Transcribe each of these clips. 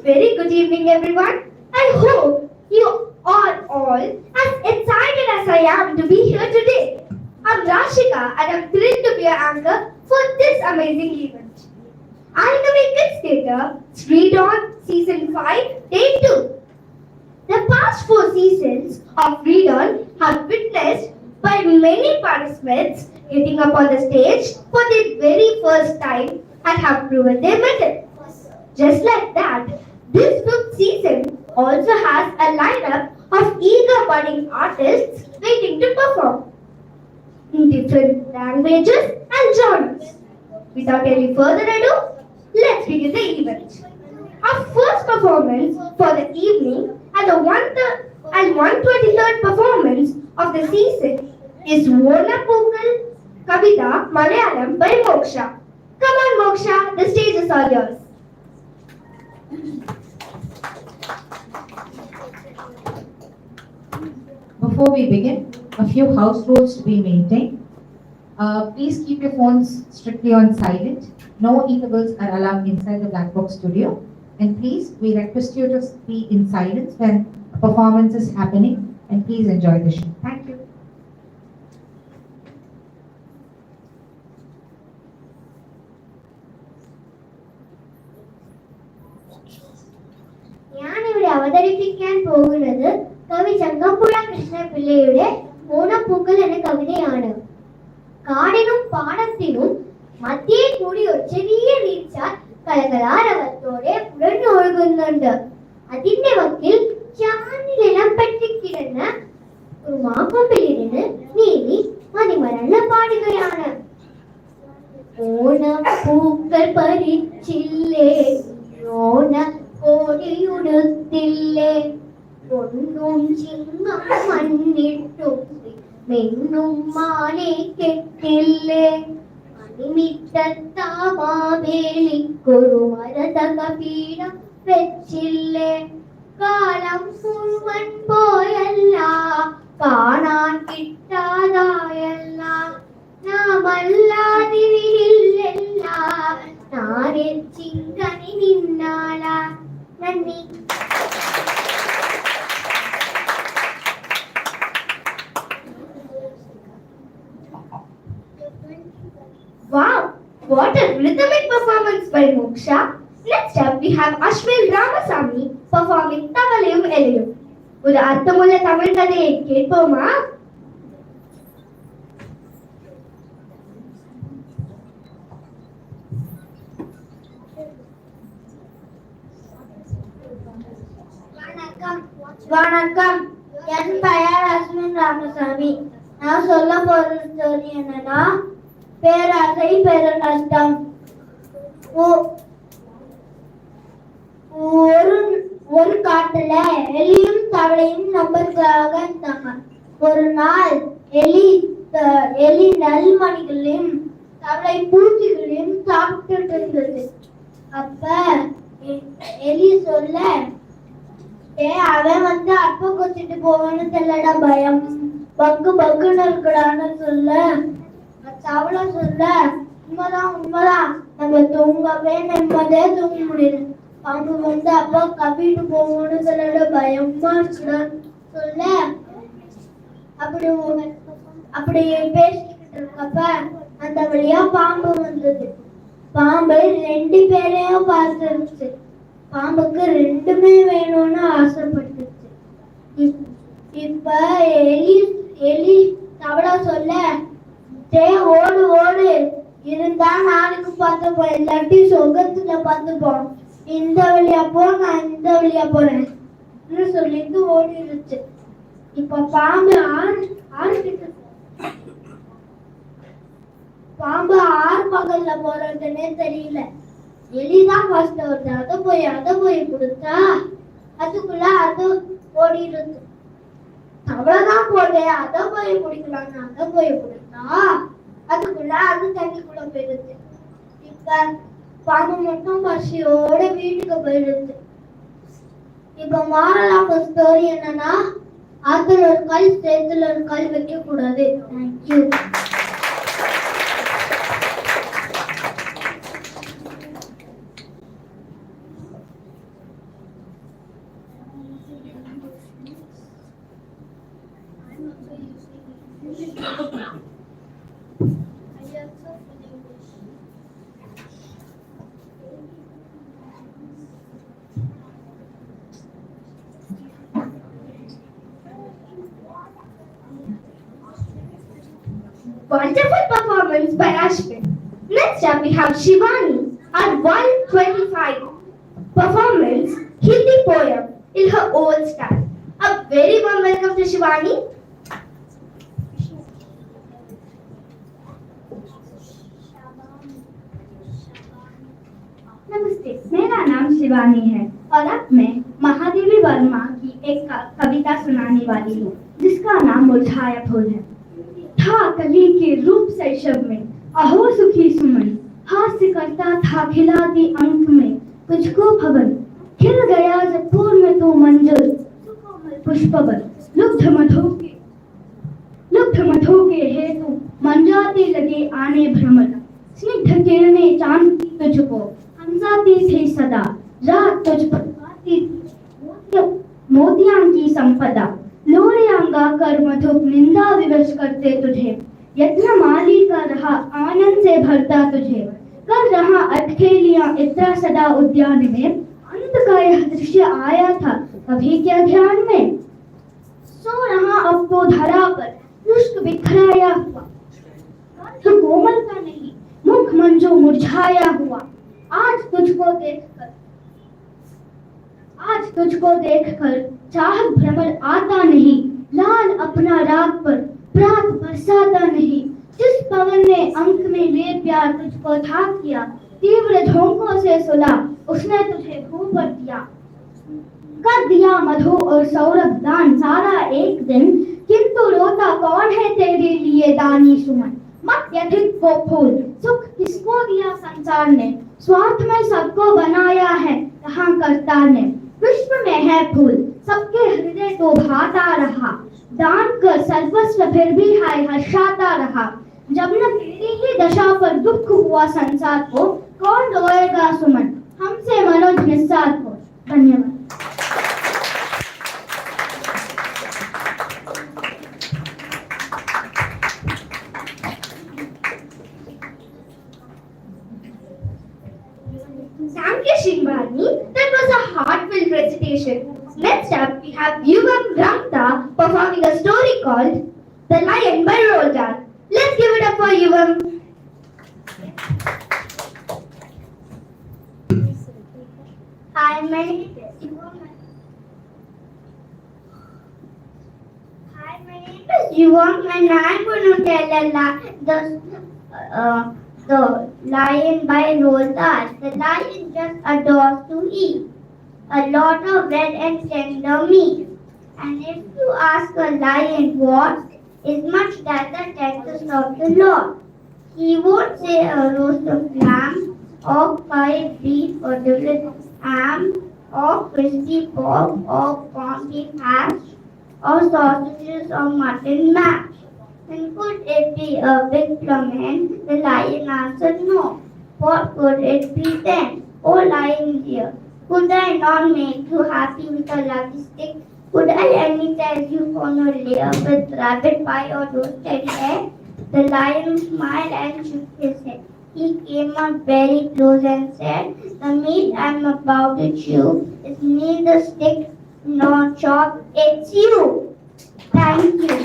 Very good evening, everyone. I hope you are all as excited as I am to be here today. I'm Rashika and I'm thrilled to be your anchor for this amazing event. Alchemy Kids Theatre, Read On Season 5, Day 2. The past 4 seasons of Read On have witnessed by many participants getting up on the stage for their very first time and have proven their mettle. Just like that, this 5th season also has a lineup of eager budding artists waiting to perform in different languages and genres. Without any further ado, let's begin the event. Our first performance for the evening and the 123rd performance of the season is Vona Pungal Kavita Malayalam by Moksha. Come on Moksha, the stage is all yours. Before we begin, a few house rules to be maintained. Please keep your phones strictly on silent. No intervals are allowed inside the black box studio. And please, we request you to be in silence when a performance is happening. And please enjoy the show. Thank you. ഞാനിവിടെ അവതരിപ്പിക്കാൻ പോകുന്നത് കവി ചങ്ങമ്പുഴ കൃഷ്ണപിള്ളയുടെ ഓണപ്പൂക്കൾ എന്ന കവിതയാണ്. കാടിനും പാടത്തിനും മധ്യേ കൂടി ഒരു ചെറിയ വീഴ്ച കലകലാരവത്തോടെ പുഴഞ്ഞൊഴുകുന്നുണ്ട്. അതിന്റെ വക്കിൽ ചാഞ്ഞിലിനം പറ്റിക്കിടന്ന ഒരു മാക്കൊമ്പിലിരുന്ന് നീലി മണിമരണ്ണ പാടുകയാണ്. ഓണപ്പൂക്കൾ പരിച്ചില്ലേ, ഓണ കോടിയുടുത്തില്ലേ, പൊന്നും ചിങ്ങം മണ്ണിട്ടും മെന്നും മാലെ കെട്ടില്ലേ, അണിമിറ്റത്താമാവേലിക്കൊരു മരതക പീഠം വെച്ചില്ലേ, കാലം മുഴുവൻ പോയല്ല കാണാൻ കിട്ടാതായല്ല, നാമല്ലാതിരില്ല നാരി చిక్కని నిన్నాల నన్ని Wow, what a rhythmic performance by Moksha. Next up we have Ashwin Ramasamy performing Tavalayum Eliyum. ஒரு அர்த்தமுள்ள தமிழ் கதையை கேட்போமா? வணக்கம். என் பெயர் அஸ்வின் ராமசாமி. நான் சொல்ல போற ஸ்டோரி என்னன்னா, பேராசை பெருநஷ்டம். ஒரு காட்டுல எலியும் தவளையும் நம்பருக்காக இருந்தாங்க. ஒரு நாள் எலி நல்மணிகளையும் தவளை பூச்சிகளையும் சாப்பிட்டு இருந்தது. அப்ப எலி சொல்ல, அவன் அப்ப கொத்திட்டு போவான்னு தெரியலடா, பயம் பக்குன்னு இருக்கடான்னு சொல்ல, தவளை சொல்ல, உண்மைதான் நம்ம தூங்கவே நிம்மதியா தூங்க முடியல. பாம்பு அப்ப கப்பிட்டு போவோம்னு சொல்லட, பயமா இருக்குடான்னு சொல்ல, அப்படி பேசிக்கிட்டு இருக்கப்ப அந்த வழியா பாம்பு வந்தது. பாம்பு 2 பேரையும் பார்த்துருச்சு. பாம்புக்கு 2மே வேணும்னு ஆசைப்பட்டுச்சு. இப்ப எலி தவளை சொல்ல, ஓடு இருந்தா நாளைக்கு பார்த்துப்போம், இல்லாட்டி சொகத்துல பார்த்துப்போம். இந்த வழியா போ, நான் இந்த வழியா போறேன் சொல்லிட்டு ஓடிடுச்சு. இப்ப பாம்பு ஆறு பகல்ல போறதுன்னே தெரியல. எலிதான் ஃபர்ஸ்ட் வருது. அதை போய் கொடுத்தா அதுக்குள்ள அது ஓடிடுது. தவளைதான் போடு, அதை போய் குடிக்கலான்னு அதை போய் கொடுத்தா அதுக்குள்ள அது தண்ணிக்குள்ள போயிடுது. இப்ப பாம்பு மட்டும் பசியோட வீட்டுக்கு போயிடுது. இப்ப மாரல் ஆஃப் ஸ்டோரி என்னன்னா, ஆத்துல ஒரு கல் சேத்துல ஒரு கல் வைக்க கூடாது. Thank you. Wonderful performance by Ashwin. Next up we have Shivani at 125 performance Hindi poem in her own style. A very warm welcome to Shivani. नमस्ते, मेरा नाम शिवानी है और अब मैं महादेवी वर्मा की एक कविता सुनाने वाली हूँ, जिसका नाम मुरझाया फूल है। था कली के रूप शैशव में अहो सुखी सुमन, हास्य करता था खिलाती अंक में तुझको भवन, खिल गया जब पूर्व में तू मंजुल पुष्पवन, लुब्ध मधु के हेतु मंजाते लगे आने भ्रमर, स्निग्ध किरणें चांदती तुझको हंसाती थी सदा, रात तुझ पर गाती मोतियां की संपदा, लोरियां गाकर मधुप निंदा विवश करते तुझे, यत्न माली का रहा आनंद से भरता तुझे, कर रहा अटखेलियां इतना सदा उद्यान में, अंत का यह दृश्य आया था कभी क्या ध्यान में, सो रहा अब तो धरा पर रुष्क बिखराया हुआ, तो कोमल का नहीं मुख मंजो मुरझाया हुआ, आज तुझको देखकर चाहत भ्रमर आता नहीं, लाल अपना राग पर प्रात बरसाता नहीं, जिस पवन ने अंक में ले प्यार तुझको था किया, तीव्र झोंकों से सुला उसने तुझे भू पर दिया, कर दिया मधु और सौरभ दान सारा एक दिन, किंतु रोता कौन है तेरे लिए दानी सुमन, मत व्यथित वो फूल सुख किसको दिया संसार ने, स्वार्थ में सबको बनाया है कहाँ करतार ने, विश्व में है फूल सबके हृदय को भाता रहा, दान कर सर्वस्व फिर भी हाय हर्षाता रहा, जब न तेरी ही दशा पर दुख हुआ संसार को, कौन रोएगा सुमन, हमसे मनोज निस्सार घोष। धन्यवाद। Thank you, Shivani. That was a heartfelt recitation. Next up, we have Yuvam Ramta performing a story called The Lion by Roald Dahl. Let's give it up for Yuvam. Hi, my name is Yuvam. And I'm going to tell the lion by Roald Dahl. The lion just adores to eat a lot of red and tender meat. And if you ask a lion what is much that the texts of the Lord, he won't say a roast of lamb or fried beef or devilled ham or crispy pork or pumpkin hash or sausages or mutton mash. And could it be a big plum-hen? The lion answered no. What could it be then? Oh lion dear, could I not make you happy with a lucky stick? Could I any tell you on a layer with rabbit pie or roasted egg? The lion smiled and shook his head. He came up very close and said, the meat I'm about to chew is neither stick nor chop, it's you. Thank you.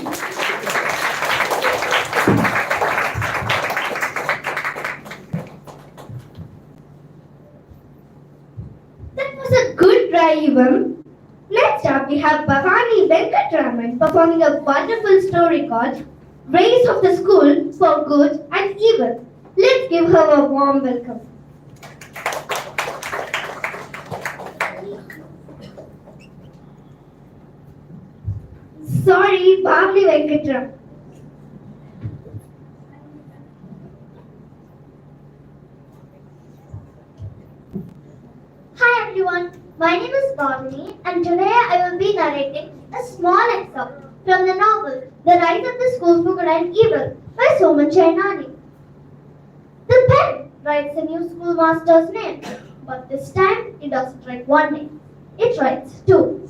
That was a good try, Yuvam. Next up, we have Bhavani Venkatraman performing a wonderful story called Race of the School for Good and Evil. Let's give her a warm welcome. Sorry, Bhavani Venkatraman. Hi everyone, my name is Bhavani and today I will be narrating a small excerpt from the novel The Rise of the School for Good and Evil by Soman Chainani. The pen writes a new schoolmaster's name, but this time it doesn't write one name, it writes two.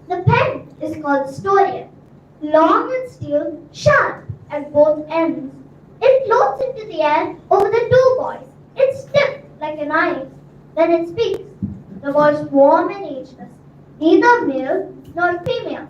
The pen is called Historian, long and steel, sharp at both ends. It floats into the air over the two boys. It's stiff like an iron. Then it speaks. The voice warm and ageless, neither male nor female.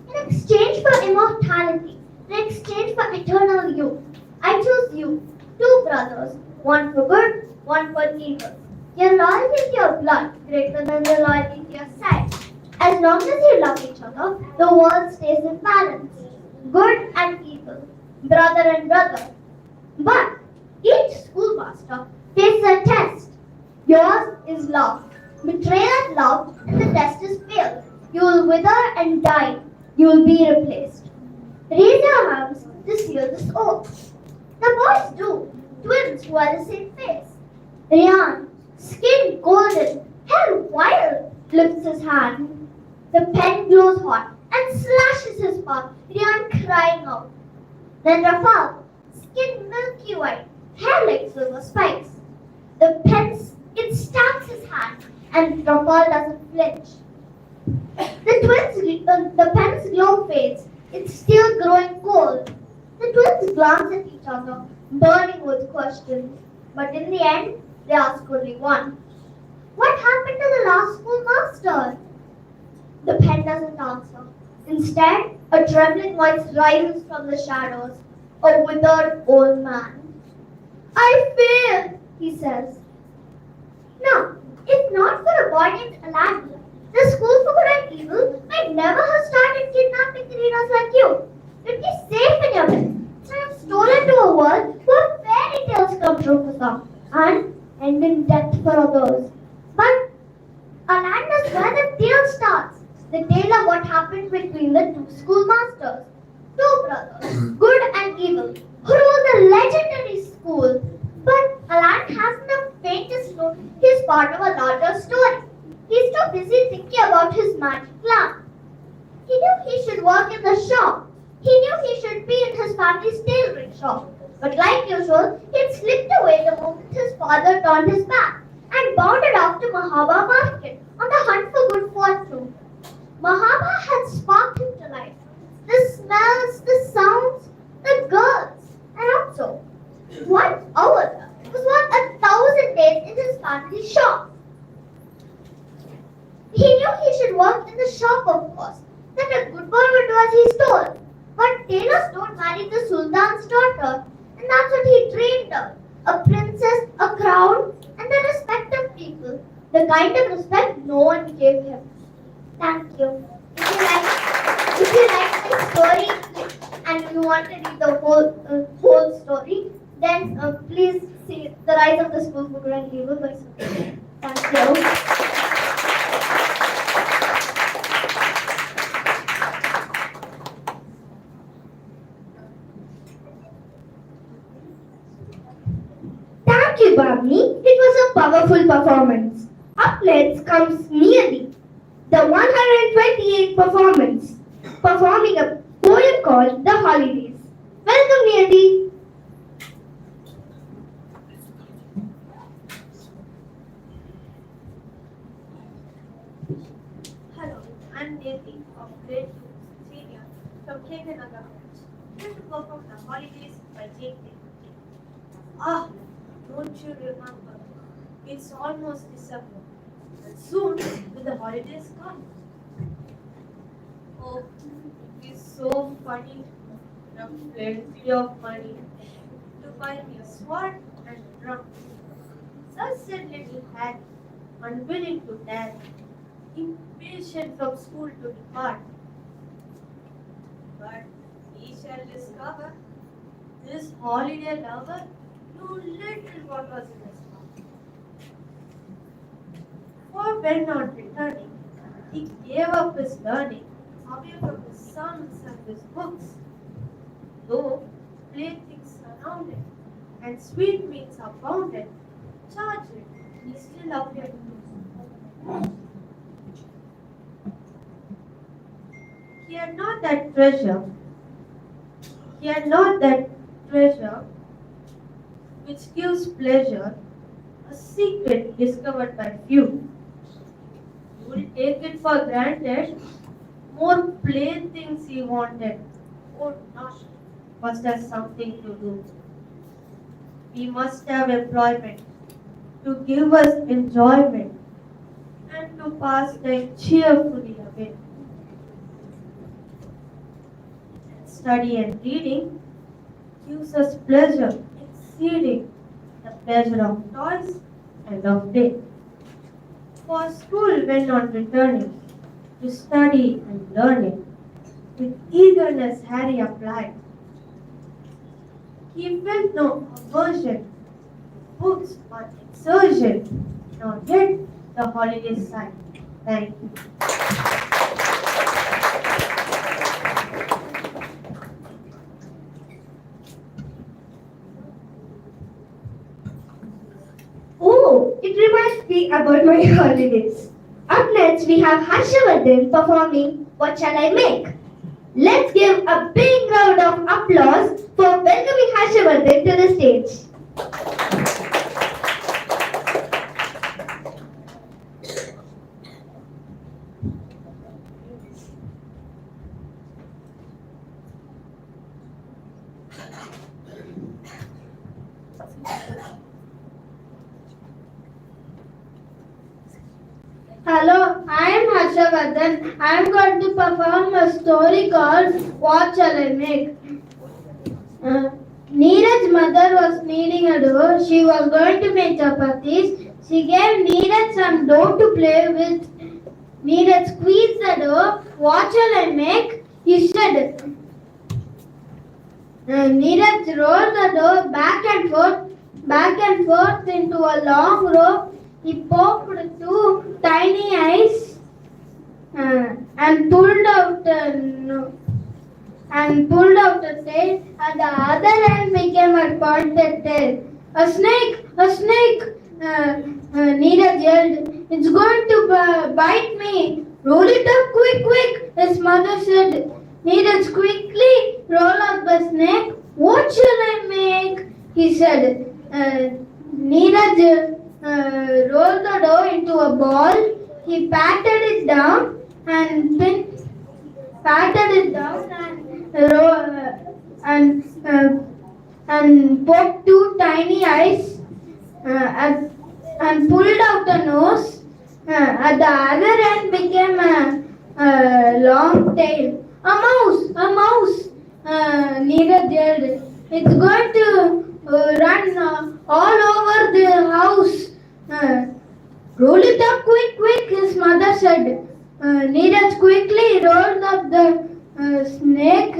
In exchange for immortality, in exchange for eternal youth, I choose you, two brothers, one for good, one for evil. Your loyalty to your blood greater than the loyalty to your sex. As long as you love each other, the world stays in balance. Good and evil, brother and brother. But each schoolmaster faces a test. Yours is love. Betray that love and the test is failed. You will wither and die. You will be replaced. Raise your hands to seal this oath. The boys do. Twins who are the same face. Rian, skin golden, hair wild, lifts his hand. The pen glows hot and slashes his palm. Rian crying out. Then Rafal, skin milky white, hair like silver spikes. The pen it stabs his hand and Rafal doesn't flinch. The pen's glow fades. It's still growing cold. The twins glance at each other, burning with questions. But in the end, they ask only one. What happened to the last schoolmaster? The pen doesn't answer. Instead, a trembling voice rises from the shadows. A withered old man. I failed, he says. Now, if not for a boy named Aladdin, the School for Good and Evil might never have started kidnapping readers like you. You'd be safe in your bed. I have stolen to a world where fairy tales come true for some and end in death for others. But Aladdin is where the tale starts. The tale of what happened between the two schoolmasters, two brothers, good and evil, who ruled the legendary school. But Aladdin hasn't the faintest clue he's part of a larger story. He's too busy thinking about his magic lamp. He knew he should work in the shop. He knew he should be in his family's tailoring shop. But like usual, he'd slipped away the moment his father father turned his back and bounded off to Mahaba market on the hunt for good fortune. Mahaba had sparked him to life. The smells, the sounds, the girls, and also 1 hour was worth 1,000 days in his family's shop. He knew he should work in the shop, of course, that a good boy would do as he told. But tailors don't marry the Sultan's daughter, and that's what he dreamed of. A princess, a crown, and the respect of people. The kind of respect no one gave him. Thank you. If you like my story and you want to read the whole story, then please see The Rise of the School Booker and Evil by Sophia. Thank you. Thank you, Bhavni. It was a powerful performance. Up next comes Niyati, the 128th performance, performing a poem called The Holidays. Welcome, Niyati. Hello, I'm Neti of grade 2 senior from Kegannagar College. Here to perform The Holidays by Jake. Ah, don't you remember? It's almost December, and soon will the holidays come. Oh, it is so funny to have plenty of money to buy me a sword and a drum. Such said little Harry, unwilling to tarry, impatient from school to depart. But we shall discover this holiday lover knew little what was in his heart. For when on returning, he gave up his learning away from his sons and his books. Though playthings surrounded and sweetmeats abounded, charged, he still appeared to He had not that treasure. He had not that treasure which gives pleasure, a secret discovered by few. You will take it for granted. More plain things he wanted, or not, must have something to do. We must have employment to give us enjoyment and to pass time cheerfully away. Study and reading gives us pleasure exceeding the pleasure of toys and of day. For school when on returning to study and learning, with eagerness Harry applied. He felt no aversion to books or exertion, nor yet the holiday sign. Thank you. Oh, it reminds me about my holidays. Up next, we have Harshavardhan performing What Shall I Make? Let's give a big round of applause for welcoming Harshavardhan to the stage. Hello, I am Harshavardhan. I am going to perform a story called What Shall I Make? Neeraj's mother was kneading a dough. She was going to make chapatis. She gave Neeraj some dough to play with. Neeraj squeezed the dough. What shall I make? He said. Neeraj rolled the dough back and forth into a long row. He poked two tiny eyes and pulled out a tail, and the other end became a pointed tail. A snake! A snake! Neeraj yelled. It's going to bite me. Roll it up quick! His mother said. Neeraj quickly rolled up the snake. What shall I make? He said. Neeraj rolled the dough into a ball. He patted it down and and poked two tiny eyes and pulled out a nose. At the other end became a long tail. A mouse! A mouse! Neeraj yelled. It's going to run all over the house. Roll it up quick, quick, his mother said. Neeraj quickly rolled up the snake.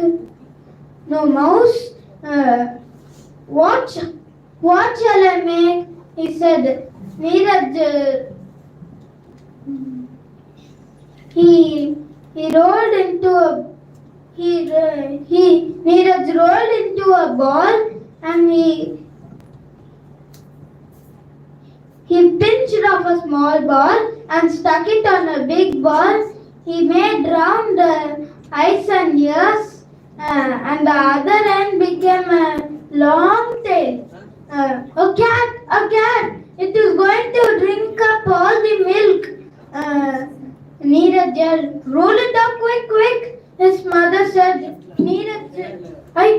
No mouse. What shall I make? He said. Neeraj Neeraj rolled into a ball and he pinched off a small ball and stuck it on a big ball. He made round eyes and ears and the other end became a long tail. A cat! It is going to drink up all the milk. Neeraj yelled, roll it up quick, quick. His mother said, Neeraj, I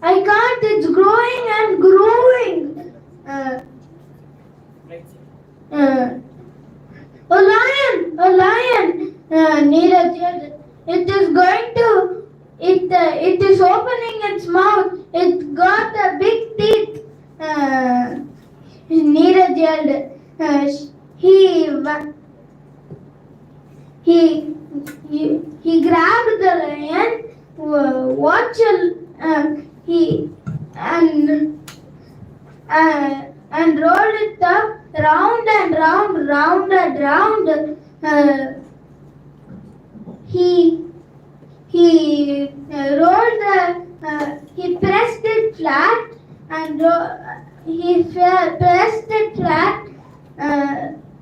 can't, it's growing and growing. A lion, Neeraj yelled, it is opening its mouth, it got a big teeth. Neeraj yelled, he grabbed the lion, and rolled it up round and round and round. He pressed it flat and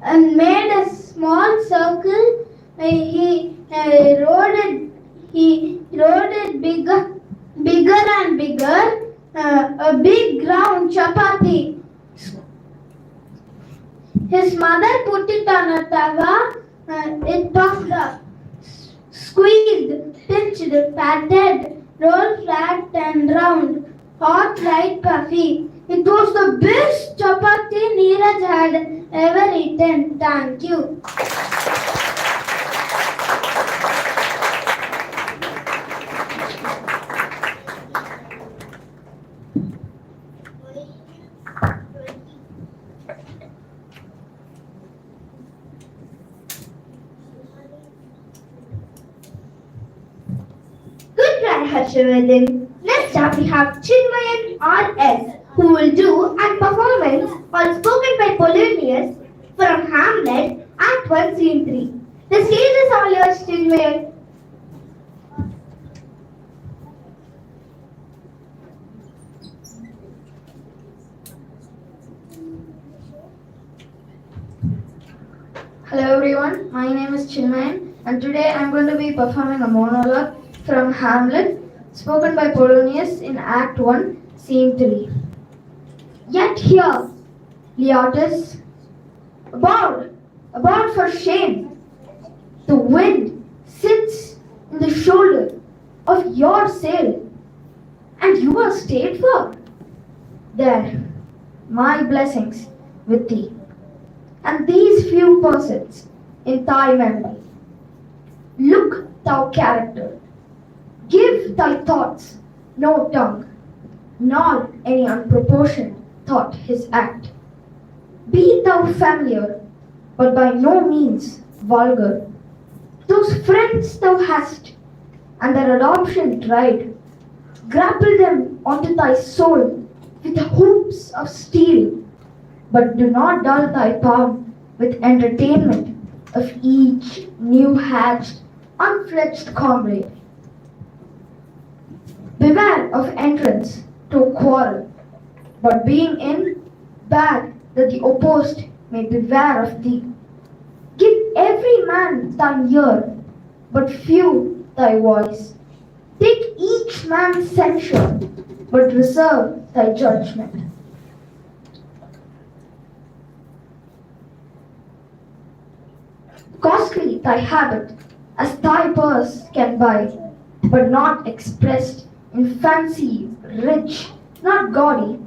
and made a small circle. He rolled it bigger and bigger. A big round chapati. His mother put it on a tawa. It puffed up, squeezed, pinched, patted, rolled flat and round, hot, light, puffy. It was the best chapati Neeraj had ever eaten. Thank you. Good try, Harshvardhan. Next up we have Chinmayan R.S. who will do a performance on Spoken by Polonius from Hamlet, Act 1, Scene 3. The stage is all yours, Chinmayan. Hello everyone, my name is Chinmayan and today I am going to be performing a monologue from Hamlet, spoken by Polonius in Act 1, Scene 3. Yet here, Leotus, aboard for shame. The wind sits in the shoulder of your sail, and you are stayed for. There, my blessings with thee, and these few persons in thy memory. Look, thou character, give thy thoughts no tongue, nor any unproportioned thought his act. Be thou familiar, but by no means vulgar. Those friends thou hast, and their adoption tried, grapple them onto thy soul with hoops of steel, but do not dull thy palm with entertainment of each new-hatched, unfledged comrade. Beware of entrance to a quarrel, but being in, bad that the opposed may beware of thee. Give every man thine ear, but few thy voice. Take each man's censure, but reserve thy judgment. Costly thy habit, as thy purse can buy, but not expressed in fancy, rich, not gaudy,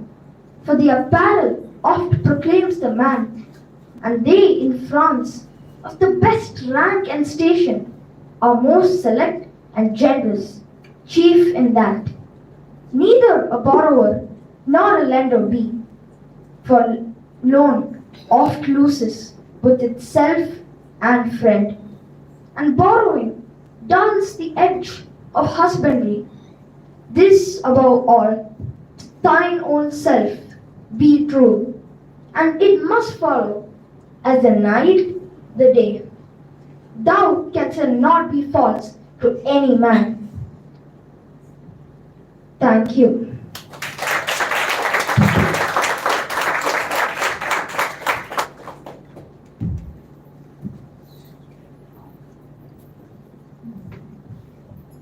for the apparel oft proclaims the man, and they in France, of the best rank and station, are most select and generous, chief in that. Neither a borrower nor a lender be, for loan oft loses both itself and friend, and borrowing dulls the edge of husbandry. This above all, thine own self be true, and it must follow as the night the day. Thou canst not be false to any man. Thank you.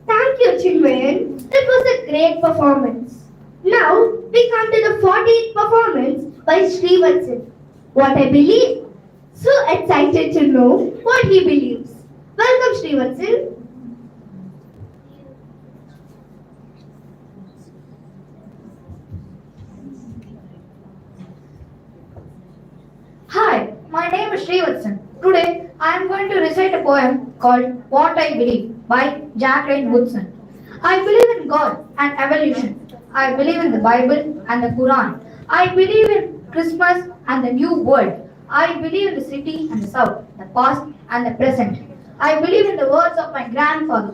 Thank you, children. That was a great performance. Now we come to the 14th performance by Srivatsan. What I believe. So excited to know what he believes. Welcome, Srivatsan. Hi, my name is Srivatsan. Today, I am going to recite a poem called What I Believe by Jacqueline Woodson. I believe in God and evolution. I believe in the Bible and the Quran. I believe in Christmas and the New World. I believe in the city and the South, the past and the present. I believe in the words of my grandfather.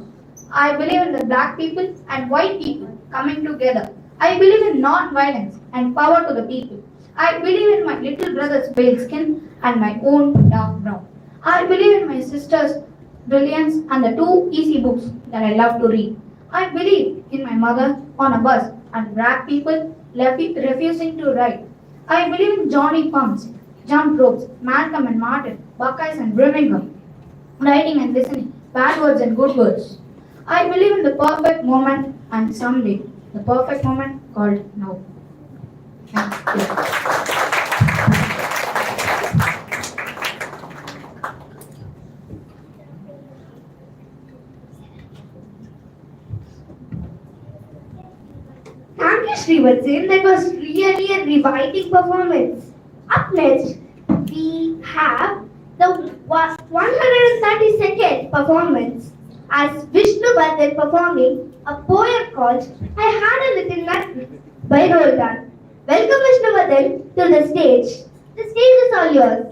I believe in the black people and white people coming together. I believe in non-violence and power to the people. I believe in my little brother's pale skin and my own dark brown. I believe in my sister's brilliance and the two easy books that I love to read. I believe in my mother on a bus and black people refusing to ride. I believe in Johnny Pumps, jump ropes, Malcolm and Martin, Buckeyes and Birmingham, writing and listening, bad words and good words. I believe in the perfect moment and someday, the perfect moment called now. Thank you. Thank you, Srivatsan. That was really a reviving performance. Up next, we have the 132nd performance as Vishnu Vardhan performing a poem called I Had a Little Nut by Roldan. Welcome, Vishnu Vardhan, to the stage. The stage is all yours.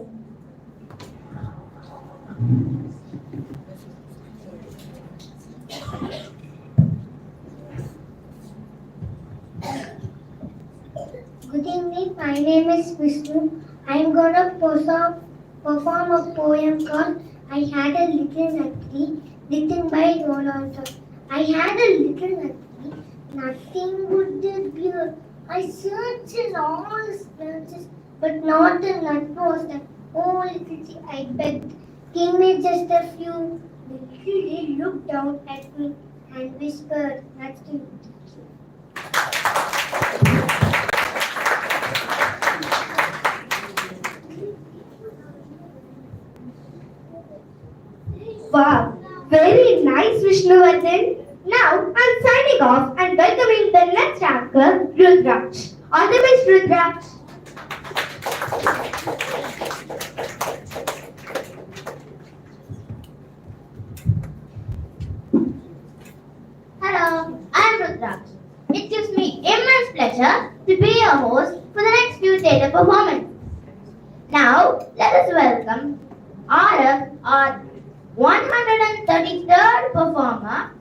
Good evening, my name is Vishnu. I am going to perform a poem called I Had a Little Nutty, written by Rolando. I had a little nutty, nothing would appear. I searched in all his branches, but not a nut was there. Oh, little tree, I begged, give me just a few. The tree looked down at me and whispered, nothing. Wow, very nice, Vishnuvardhan. Now I'm signing off and welcoming the next anchor, Rudraksh. All the best, Rudraksh. Hello, I am Rudraksh. It gives me immense pleasure to be your host for the next few theatre performances. Now, let us welcome our 133rd performer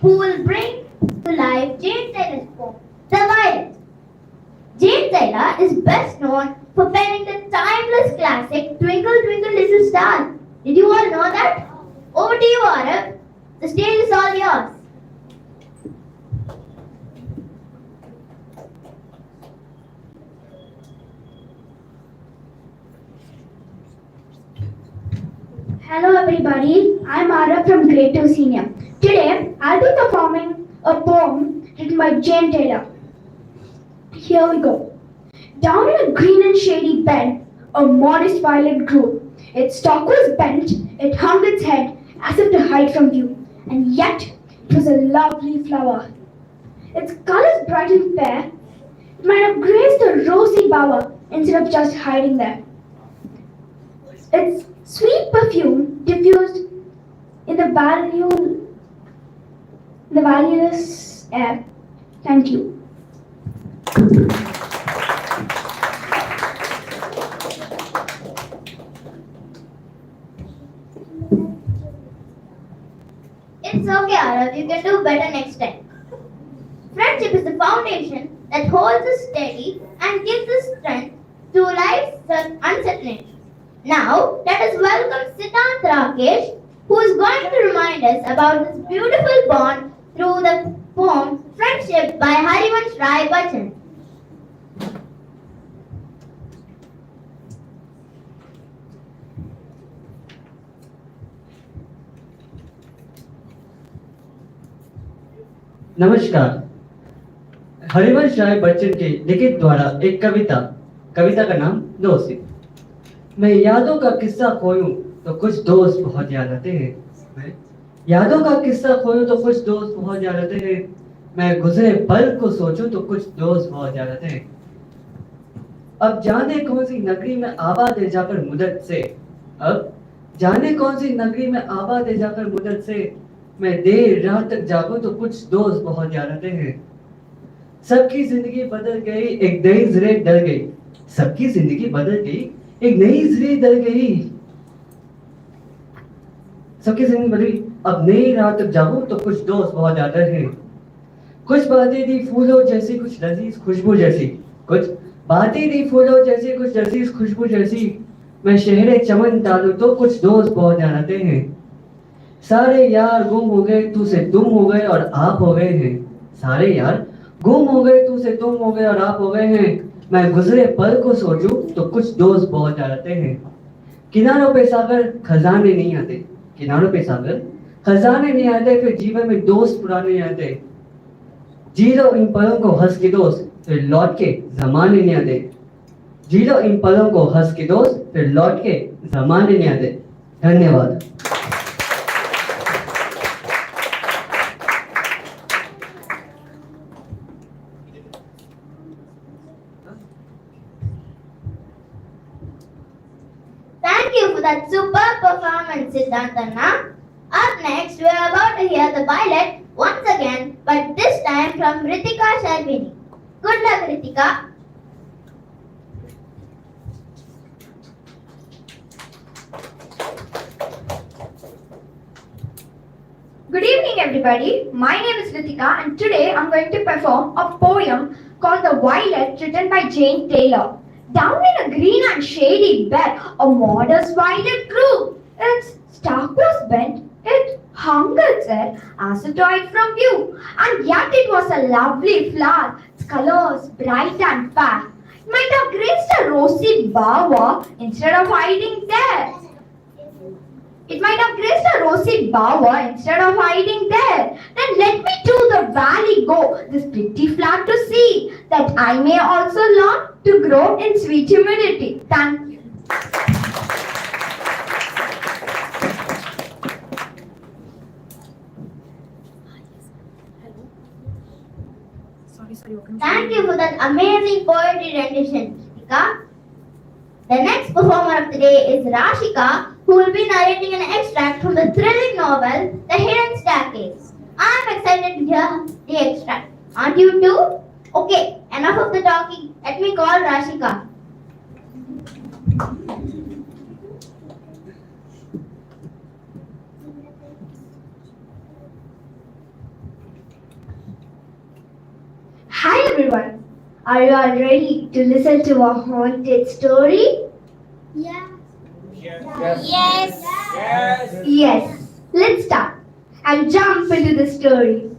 who will bring to life Jane Taylor's poem, The Violet. Jane Taylor is best known for penning the timeless classic Twinkle Twinkle Little Star. Did you all know that? Over to you, Arif. The stage is all yours. Hello everybody, I'm Ara from Grade 2 Senior. Today, I'll be performing a poem written by Jane Taylor. Here we go. Down in a green and shady bend, a modest violet grew. Its stalk was bent, It hung its head as if to hide from view, and yet it was a lovely flower. Its colors bright and fair, it might have graced a rosy bower instead of just hiding there. Its sweet perfume diffused in the valueless air. Thank you. It's okay, Arav. You can do better next time. Friendship is the foundation that holds us steady and gives us strength through life's uncertainty. Now, let us welcome Siddhant Rakesh, who is going to remind us about this beautiful bond through the poem Friendship by Harivansh Rai Bachchan. नमस्कार। हरिवंश राय बच्चन के लिखित द्वारा एक कविता का नाम दोस्ती। मैं यादों का किस्सा खोयूं तो कुछ दोस्त बहुत याद आते हैं। मैं यादों का किस्सा खोयूं तो कुछ दोस्त बहुत याद आते हैं। मैं गुजरे पल को सोचूं तो कुछ दोस्त बहुत याद आते हैं। अब जाने कौन सी नगरी में आबाद है जाकर मुदत से, अब जाने कौन सी नगरी में आबाद है जाकर मुदत से, मैं देर रात तक जागूं तो कुछ दोस्त बहुत याद आते हैं। सबकी जिंदगी बदल गई, एक नई ज़िरे डल गई। सबकी जिंदगी बदल गई, एक नई ज़िरे डल गई। सबकी जिंदगी बदल गई, अब नई रात तक जागूं तो कुछ दोस्त बहुत याद आते हैं। कुछ बातें दी फूलों जैसी, कुछ लजीज खुशबू जैसी। कुछ बातें दी फूलों जैसी, कुछ लजीज खुशबू जैसी। मैं शहरे चमन डालूं तो कुछ दोस्त बहुत याद आते हैं। सारे यार गुम हो गए, तू से तुम हो गए और आप हो गए हैं। सारे यार गुम हो गए, तू से तुम हो गए और आप हो गए हैं। मैं गुजरे पल को सोचूं तो कुछ दोस्त बहुत याद आते हैं। किनारों पे सागर खजाने नहीं आते, किनारों पे सागर खजाने नहीं आते, फिर जीवन में दोस्त पुराने नहीं आते। जी लो इन पलों को हंस के दोस्त, फिर लौट के जमाने नहीं आते। जी लो इन पलों को हंस के दोस्त, फिर लौट के जमाने नहीं आते। धन्यवाद। Thank you for that superb performance, Siddhantanna. Up next, we are about to hear the violet once again, but this time from Ritika Sharvini. Good luck, Ritika. Good evening, everybody. My name is Ritika, and today I'm going to perform a poem called The Violet, written by Jane Taylor. Down in a green and shady bed, a modest violet grew. Its stalk was bent, it hung its head as it died from view. And yet it was a lovely flower, its colors bright and fair. It might have graced a rosy bower instead of hiding there. It might have graced a rosy bower instead of hiding there. Then let me to the valley go, this pretty flower to see, that I may also learn to grow in sweet humility. Thank you. Thank you for that amazing poetry rendition, Ritika. The next performer of the day is Rashika, who will be narrating an extract from the thrilling novel, The Hidden Staircase. I am excited to hear the extract. Aren't you too? Okay, enough of the talking. Let me call Rashika. Hi everyone. Are you all ready to listen to a haunted story? Yeah. Yes. Let's start and jump into the story.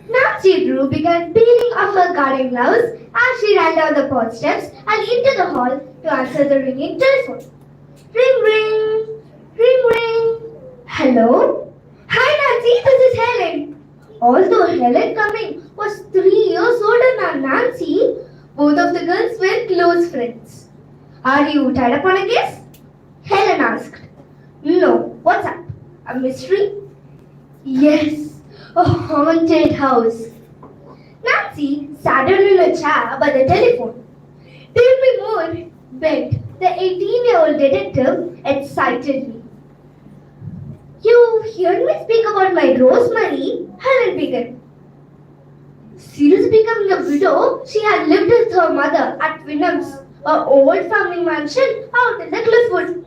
Nancy Drew began peeling off her garden gloves as she ran down the porch steps and into the hall to answer the ringing telephone. Ring, ring, ring, ring. Hello? Hi Nancy, this is Helen. Although Helen Cumming was 3 years older than Nancy, both of the girls were close friends. Are you tied up on a guess? Helen asked. No, what's up? A mystery? Yes, a haunted house. Nancy sat down in a chair by the telephone. Tell me more, begged the 18-year-old detective excitedly. You heard me speak about my Rosemary, Helen began. Since becoming a widow, she had lived with her mother at Wynnham's, an old family mansion out in the Cliffwood.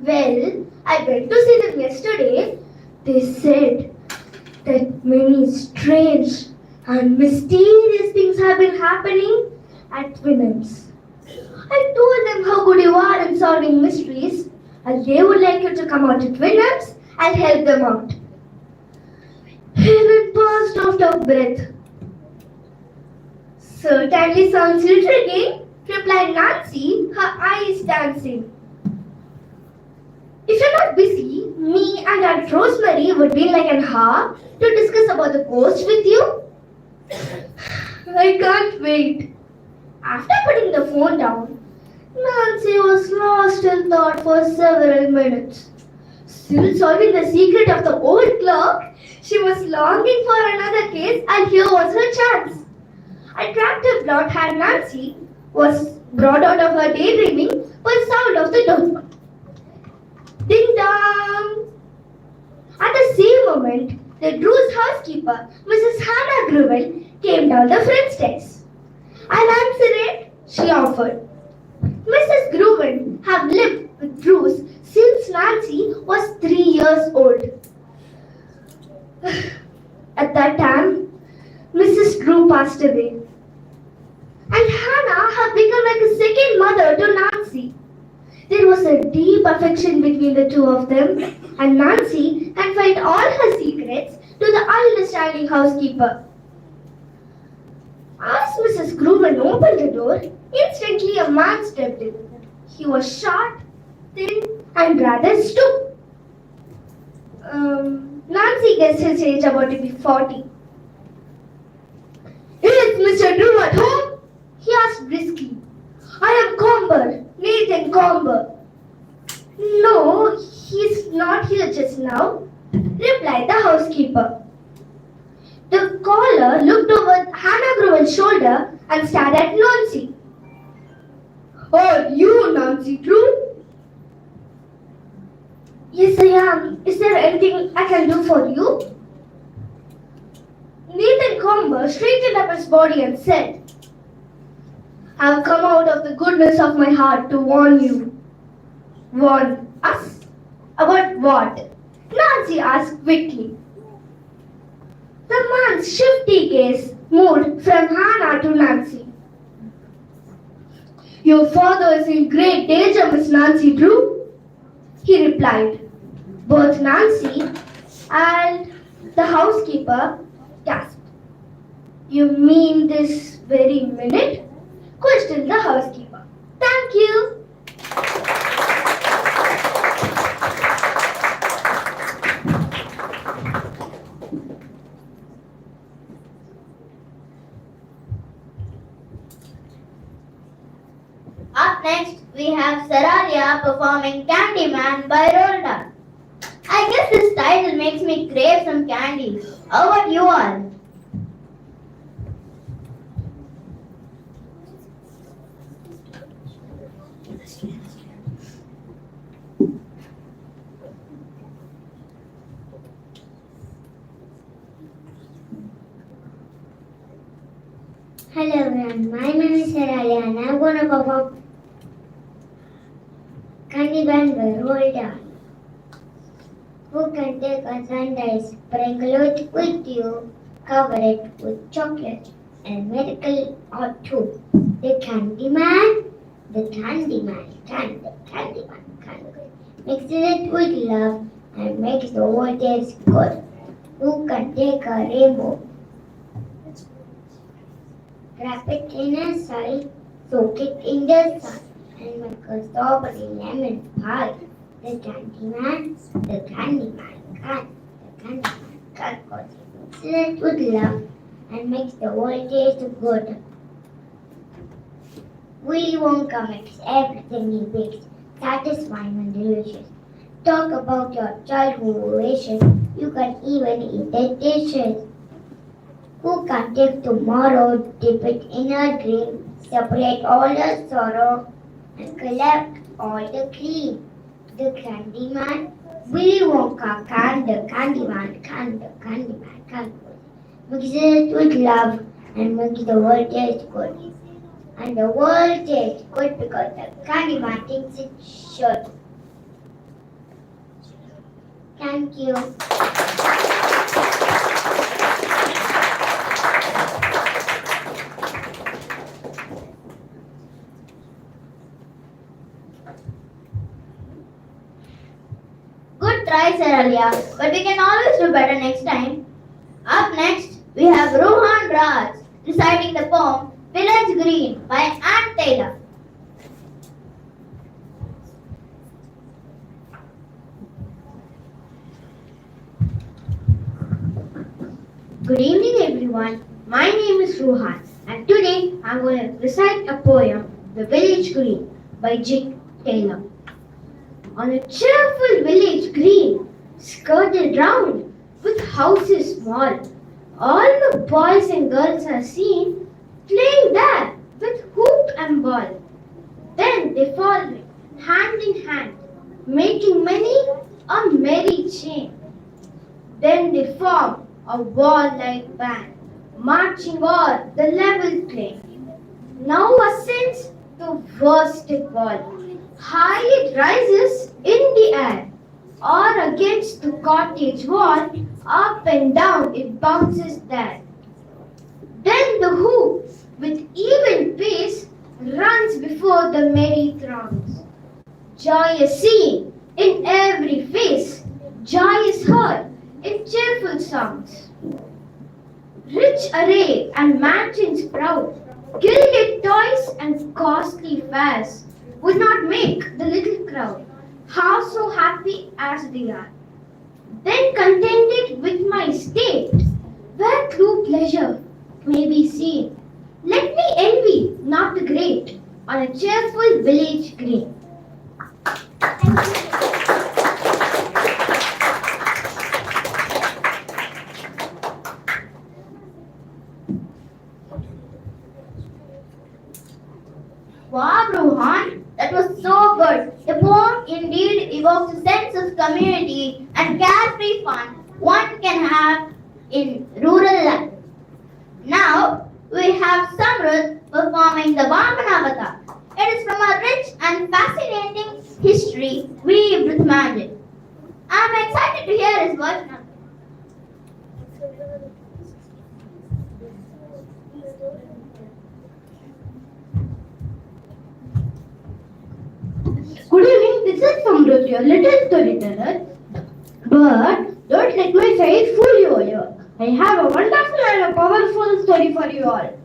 Well, I went to see them yesterday. They said that many strange and mysterious things have been happening at Wynnham's. I told them how good you are in solving mysteries and they would like you to come out at Wynnham's and help them out. Helen paused after breath. Certainly sounds intriguing, replied Nancy, her eyes dancing. If you're not busy, me and Aunt Rosemary would be like an hour to discuss about the ghost with you. I can't wait. After putting the phone down, Nancy was lost in thought for several minutes. Still solving the secret of the old clock, she was longing for another case and here was her chance. Attractive blonde-haired Nancy was brought out of her daydreaming by the sound of the door. Ding dong! At the same moment, the Drew's housekeeper, Mrs. Hannah Grewell, came down the front stairs. I'll answer it, she offered. Mrs. Grewell had lived with Bruce since Nancy was 3 years old. At that time, Mrs. Drew passed away. And Hannah had become like a second mother to Nancy. There was a deep affection between the two of them, and Nancy confided all her secrets to the understanding housekeeper. As Mrs. Grewell opened the door, instantly a man stepped in. He was short, thin, and rather stooped. Nancy guessed his age about to be 40. Is Mr. Drew at home? He asked briskly. I am Comber, Nathan Comber. No, he's not here just now, replied the housekeeper. The caller looked over Hannah Grewell's shoulder and stared at Nancy. Oh, you, Nancy Drew? Yes, I am. Is there anything I can do for you? Nathan Comber straightened up his body and said, I have come out of the goodness of my heart to warn you. Warn us? About what? Nancy asked quickly. The man's shifty gaze moved from Hannah to Nancy. Your father is in great danger, Miss Nancy Drew, he replied. Both Nancy and the housekeeper gasped. You mean this very minute? Questioned the housekeeper. Thank you. Up next, we have Saralia performing Candyman by Rolda. I guess this title makes me crave some candy. How about you all? Hello everyone, my name is Saralia and I'm going to perform Candyman by Rolda. Who can take a sunrise, sprinkle it with you, cover it with chocolate and miracle or two. The Candyman mixes it with love and makes the whole taste good. Who can take a rainbow, wrap it in a side, soak it in the sun, and make a strawberry lemon pie. The Candyman can cause it mixes it with love and makes the whole taste good. Willy Wonka makes everything he bakes satisfying and delicious. talk about your childhood wishes. You can even eat the dishes. Who can take tomorrow, dip it in a dream, separate all the sorrow, and collect all the cream? The Candyman, Willy Wonka can, the Candyman can, the Candyman can. Mix it with love and make the world taste good. And the world tastes good because the Candyman thinks it should. Thank you. Good try, Saralia, but we can always do better next time. Up next, we have Rohan Raj reciting the poem Village Green by Anne Taylor. Good evening, everyone. My name is Rohan, and today I'm going to recite a poem, The Village Green, by J. Taylor. On a cheerful village green, skirted round with houses small, all the boys and girls are seen playing there with hoop and ball. Then they fall hand in hand, making many a merry chain. Then they form a warlike band, marching o'er the level plain. Now ascends the worsted wall. High it rises in the air, or against the cottage wall, up and down it bounces there. Then the hoop, with even pace, runs before the merry throngs. Joy is seen in every face, joy is heard in cheerful songs. Rich array and matchings proud, gilded toys and costly fares would not make the little crowd half so happy as they are. Then contented with my state, where true pleasure may be seen, let me envy not the great on a cheerful village green. Wow, Rohan, that was so good. The poem indeed evokes a sense of community and carefree fun one can have in rural life. Now, we have Samrud performing the Vamanavata. It is from a rich and fascinating history weaved with magic. I am excited to hear his voice now. Good evening, this is Samrut, your little storyteller. But don't let my size fool you here. I have a wonderful and a powerful story for you all.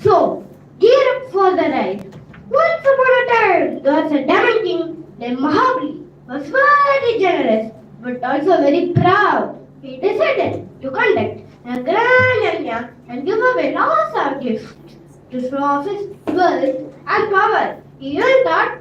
So, gear up for the ride. Once upon a time, there was a demon king named Mahabali. He was very generous, but also very proud. He decided to conduct a grand yajna and give away lots of gifts to show off his wealth and power. He even thought,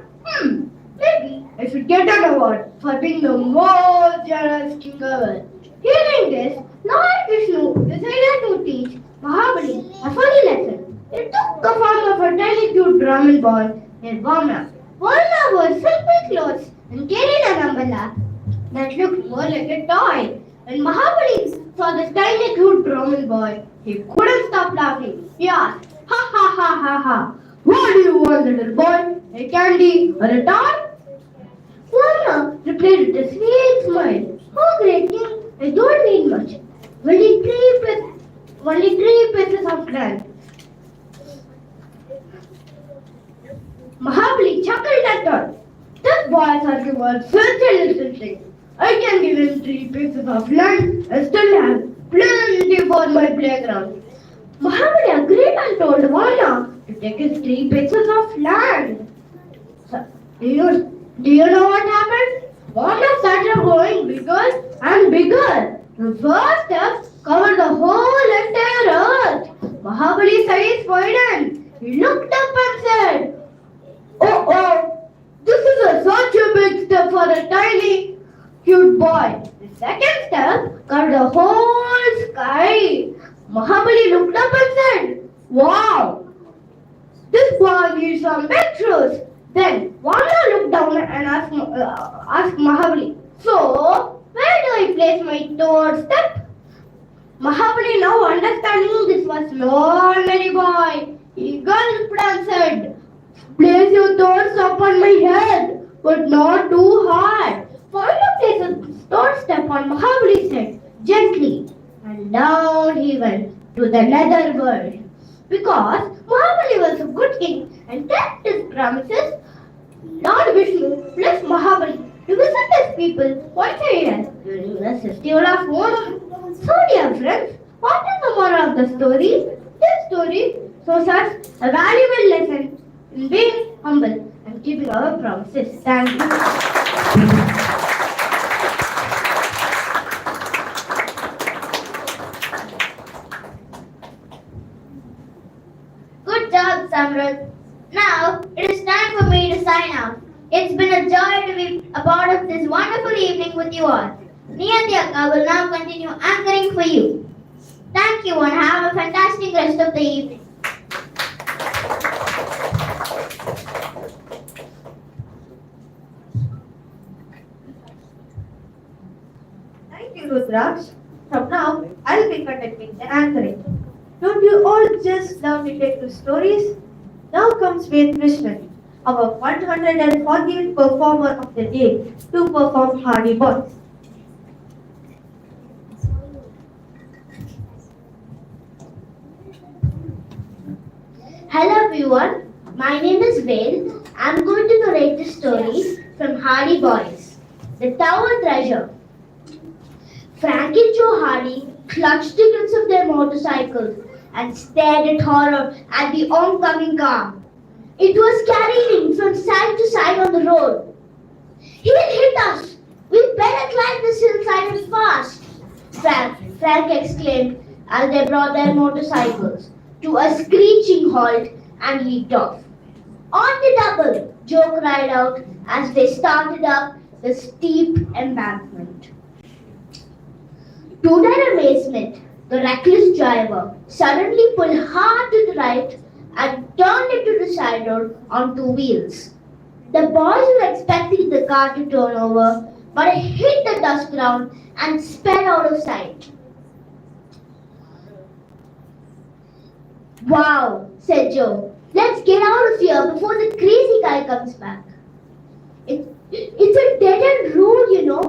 maybe I should get an award for being the most generous king ever. Hearing this, Lord Vishnu decided to teach Mahabali a funny lesson. He took the form of a tiny cute Brahmin boy named Vamna. Vamna wore simple clothes and carried an umbrella that looked more like a toy. When Mahabali saw this tiny cute Brahmin boy, he couldn't stop laughing. He asked, ha ha ha ha ha. What do you want, little boy? A candy or a toy? Vamna replied with a sweet smile. Oh, great king, I don't need much. Only three pieces of land. Mahabali chuckled at her. This boy's argument was such a little thing. I can give him 3 pieces of land and still have plenty for my playground. Mahabali agreed and told Vamna to take his 3 pieces of land. So, do you know what happened? Vamna started growing bigger and bigger. The first step covered the whole entire earth. Mahabali's eyes widened. He looked up and said, oh, this is such a big step for a tiny. Second step covered the whole sky. Mahabali looked up and said, "Wow, this boy needs some big shoes." Then Vanda looked down and asked Mahabali, "So, where do I place my third step?" Mahabali, now understanding this was no ordinary boy, he gulped and said, "Place your third step on my head, but not too hard." Vanda placed a third step on Mahabali's head gently, and down he went to the nether world. Because Mahabali was a good king and kept his promises, Lord Vishnu blessed Mahabali to visit his people once a year during the festival of Onam. So, dear friends, what is the moral of the story? This story shows us a valuable lesson in being humble and keeping our promises. Thank you. Good job, Samrat. Now, it is time for me to sign off. It's been a joy to be a part of this wonderful evening with you all. Niyati Akka will now continue anchoring for you. Thank you and have a fantastic rest of the evening. Thank you, Rudraksh. From now, I'll be conducting the anchoring. Don't you all just love detective stories? Now comes Ved Krishnan, our 140th performer of the day, to perform Hardy Boys. Hello everyone, my name is Ved. I'm going to narrate the story from Hardy Boys, The Tower Treasure. Frank and Joe Hardy clutched the grips of their motorcycles and stared in horror at the oncoming car. It was carrying from side to side on the road. "He will hit us! We better climb this hillside and fast!" Frank exclaimed as they brought their motorcycles to a screeching halt and leaped off. "On the double!" Joe cried out as they started up the steep embankment. To their amazement, the reckless driver suddenly pulled hard to the right and turned into the side road on two wheels. The boys were expecting the car to turn over, but it hit the dust ground and sped out of sight. "Wow," said Joe. "Let's get out of here before the crazy guy comes back." It's a dead-end road, you know."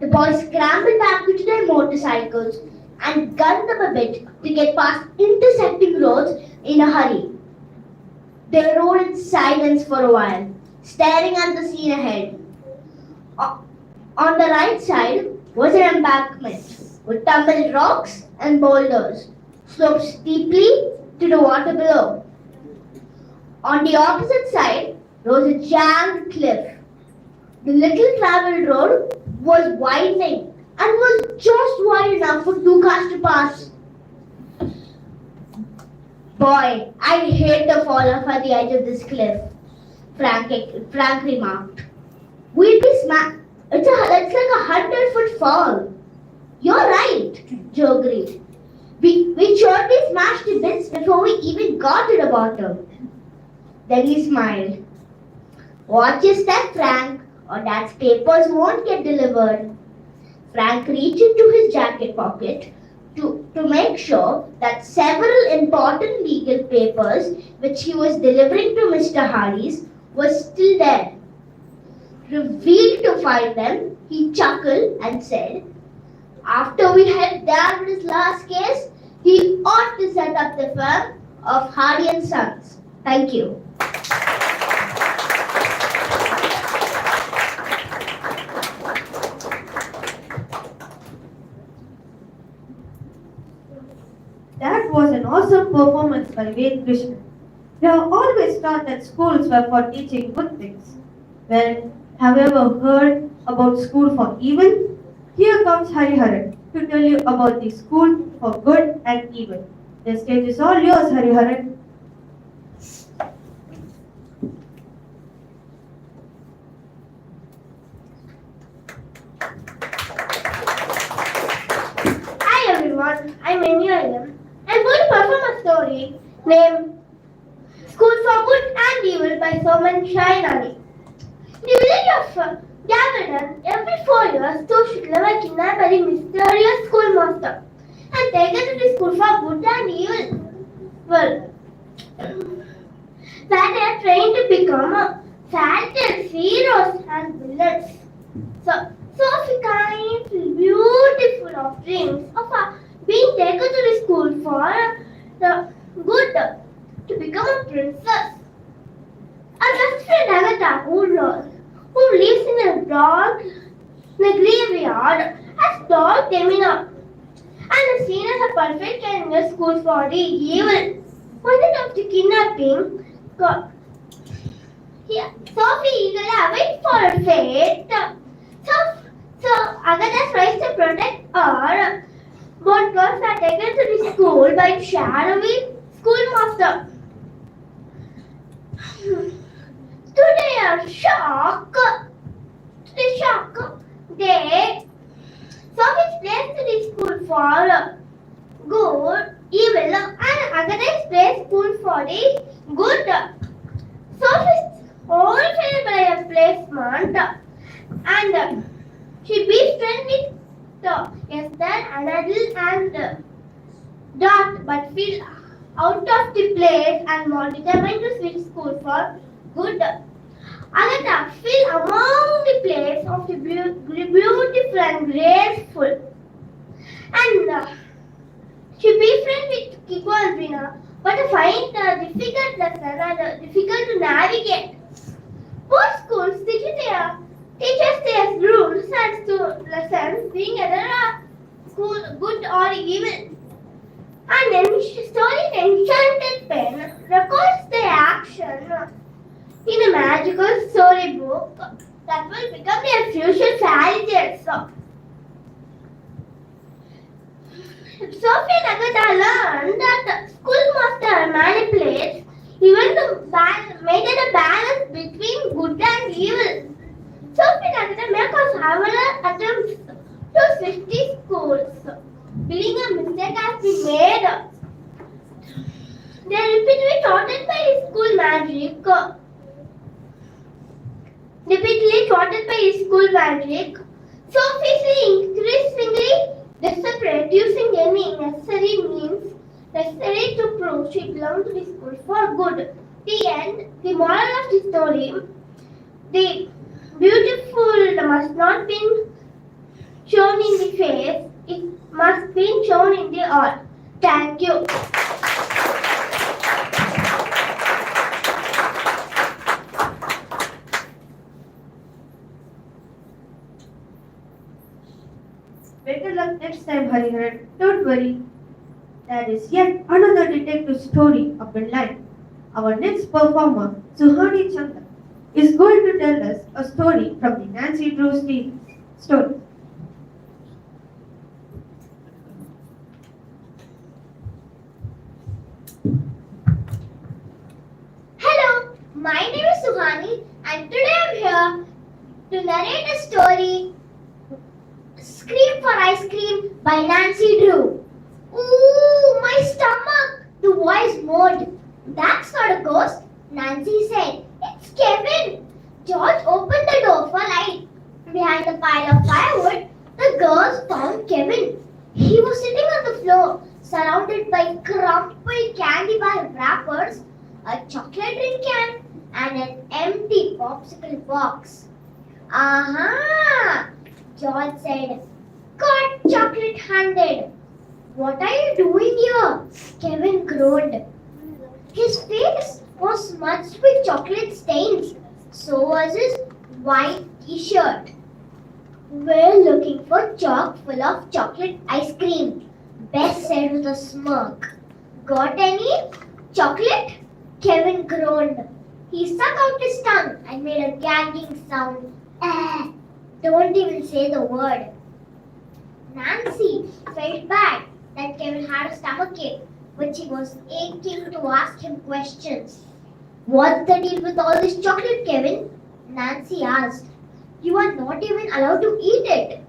The boys scrambled back into their motorcycles and gunned them a bit to get past intersecting roads in a hurry. They rode in silence for a while, staring at the scene ahead. On the right side was an embankment with tumbled rocks and boulders, sloped steeply to the water below. On the opposite side rose a jagged cliff. The little traveled road was widening and was just wide enough for two cars to pass. "Boy, I hate the fall off at the edge of this cliff," Frank remarked. "We'll be smacked. It's like a 100-foot fall." "You're right," Joe agreed. We surely smashed to bits before we even got to the bottom." Then he smiled. "Watch your step, Frank, or Dad's papers won't get delivered." Frank reached into his jacket pocket to make sure that several important legal papers which he was delivering to Mr. Hardy's were still there. Revealed to find them, he chuckled and said, "After we helped Dad with his last case, he ought to set up the firm of Hardy and Sons." Thank you. That was an awesome performance by Ved Krishnan. We have always thought that schools were for teaching good things. Well, have you ever heard about school for evil? Here comes Hariharan to tell you about the school for good and evil. The stage is all yours, Hariharan. shine on it. In the village of Gavin, every 4 years, two children were kidnapped by the mysterious schoolmaster and taken to the school for good and evil. Well, they are trained to become fairy heroes and villains. So Sophie kind, beautiful of dreams of being taken to the school for the good to become a princess. Our best friend Agatha, who lives in a graveyard, has dogged Emina and is seen as a perfect and in the school for the evil. One of the kidnapping, Sophie eagerly awaits for her fate. So Agatha tries to protect her. Both girls are taken to the school by the shadowy schoolmaster. To their shock, Sophie is placed to the school for good, evil, and Agatha is placed school for the good. Sophie is all failed by a placement, and she befriends with Esther, Annabelle, and Dot, but feel out of the place and more determined to switch school for good. Agatha feel among the place of the beautiful and graceful, and she befriends with Kiko and Rina, but find the difficult lesson and difficult to navigate. Both schools teaches their rules and lessons, being either school good or evil. And then story Enchanted Pen records the action in a magical storybook that will become their future fairy tales. Sophie and Agatha learned that the schoolmaster manipulates even to maintain a balance between good and evil. Sophie and Agatha make several attempts to switch the schools. Believing a mistake has been made. They are repeatedly taunted by school magic. Sophie is increasingly desperate, using any necessary means necessary to prove she belongs to the school for good. The end. The moral of the story: the beautiful must not be shown in the face; it must be shown in the art. Thank you. Better luck next time, Hariharan. Don't worry. There is yet another detective story up in line. Our next performer, Suhani Chandra, is going to tell us a story from the Nancy Drew story. Hello, my name is Suhani, and today I'm here to narrate a story, Scream for Ice Cream by Nancy Drew. Ooh, my stomach! The voice moaned. That's not a ghost, Nancy said. It's Kevin. George opened the door for light. Behind the pile of firewood, the girls found Kevin. He was sitting on the floor, surrounded by crumpled candy bar wrappers, a chocolate drink can, and an empty popsicle box. Aha! George said. Got chocolate handed. What are you doing here? Kevin groaned. His face was smudged with chocolate stains. So was his white t-shirt. We're looking for chalk full of chocolate ice cream, Bess said with a smirk. Got any chocolate? Kevin groaned. He stuck out his tongue and made a gagging sound. Don't even say the word. Nancy felt bad that Kevin had a stomachache, but she was aching to ask him questions. What's the deal with all this chocolate, Kevin? Nancy asked. You are not even allowed to eat it.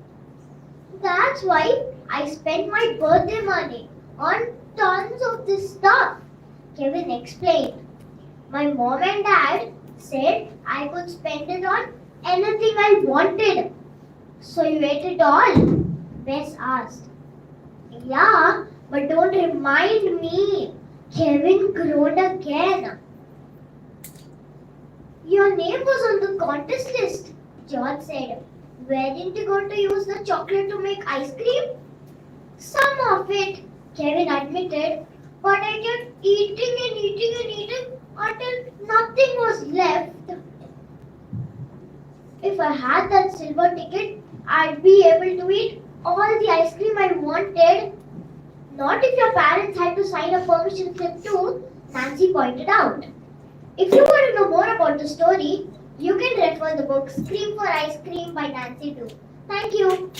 That's why I spent my birthday money on tons of this stuff, Kevin explained. My mom and dad said I could spend it on anything I wanted. So you ate it all? Bess asked. Yeah, but don't remind me. Kevin groaned again. Your name was on the contest list, George said. Weren't you going to use the chocolate to make ice cream? Some of it, Kevin admitted, but I kept eating and eating and eating until nothing was left. If I had that silver ticket, I'd be able to eat all the ice cream I wanted. Not if your parents had to sign a permission slip too, Nancy pointed out. If you want to know more about the story, you can refer the book Scream for Ice Cream by Nancy too. Thank you.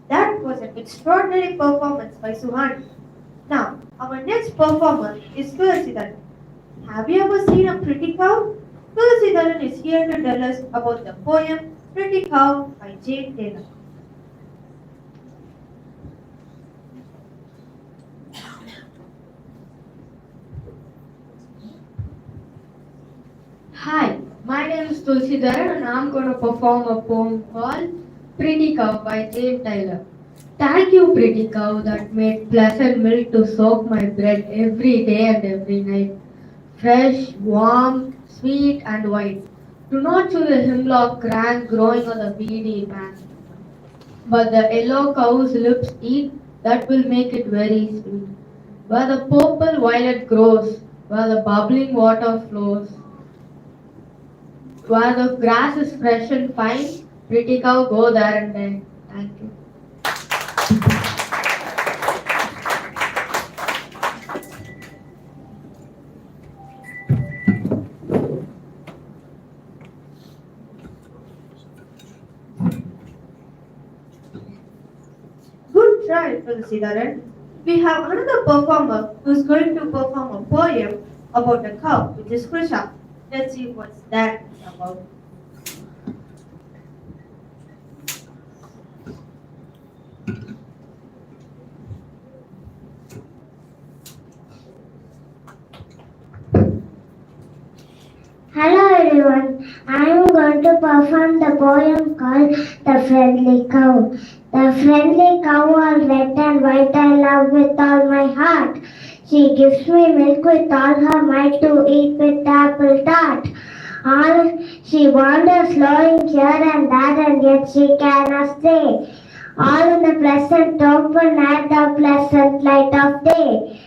That was an extraordinary performance by Suhani. Now, our next performer is Tulasidaran. Have you ever seen a pretty cow? Tulasidaran is here to tell us about the poem Pretty Cow by Jane Taylor. Hi, my name is Tulsidaran and I'm going to perform a poem called Pretty Cow by Jane Taylor. Thank you, pretty cow, that made pleasant milk to soak my bread every day and every night. Fresh, warm, sweet and white. Do not chew the hemlock crank growing on the weedy bank. But the yellow cow's lips eat, that will make it very sweet. Where the purple violet grows, where the bubbling water flows, where the grass is fresh and fine, pretty cow, go there and then. Thank you. Good try, Tulasidaran. We have another performer who's going to perform a poem about a cow, which is Krisha. Let's see what's that about. Hello everyone, I am going to perform the poem called The Friendly Cow. The friendly cow, all red and white, I love with all my heart. She gives me milk with all her might to eat with apple tart. She wanders slowing here and there, and yet she cannot stay. All in the pleasant open at the pleasant light of day.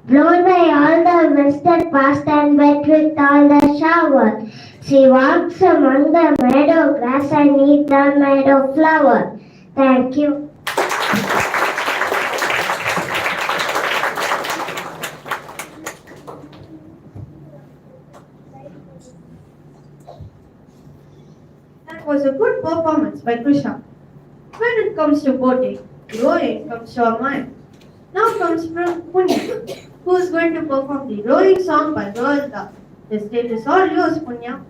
Blown by all the winds that passed and wet with all the shower. She walks among the meadow grass and eats the meadow flower. Thank you. That was a good performance by Krisha. When it comes to boating, rowing comes to our mind. Now comes from Punya, who is going to perform the rowing song by Royal Duck. The stage is all yours, Punya.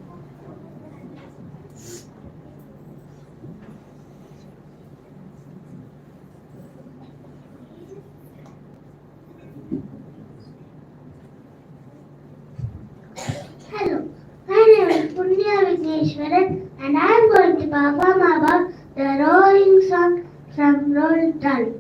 Hello, my name is Punya Vigneshwaran and I am going to perform about the rowing song from Roald Dahl.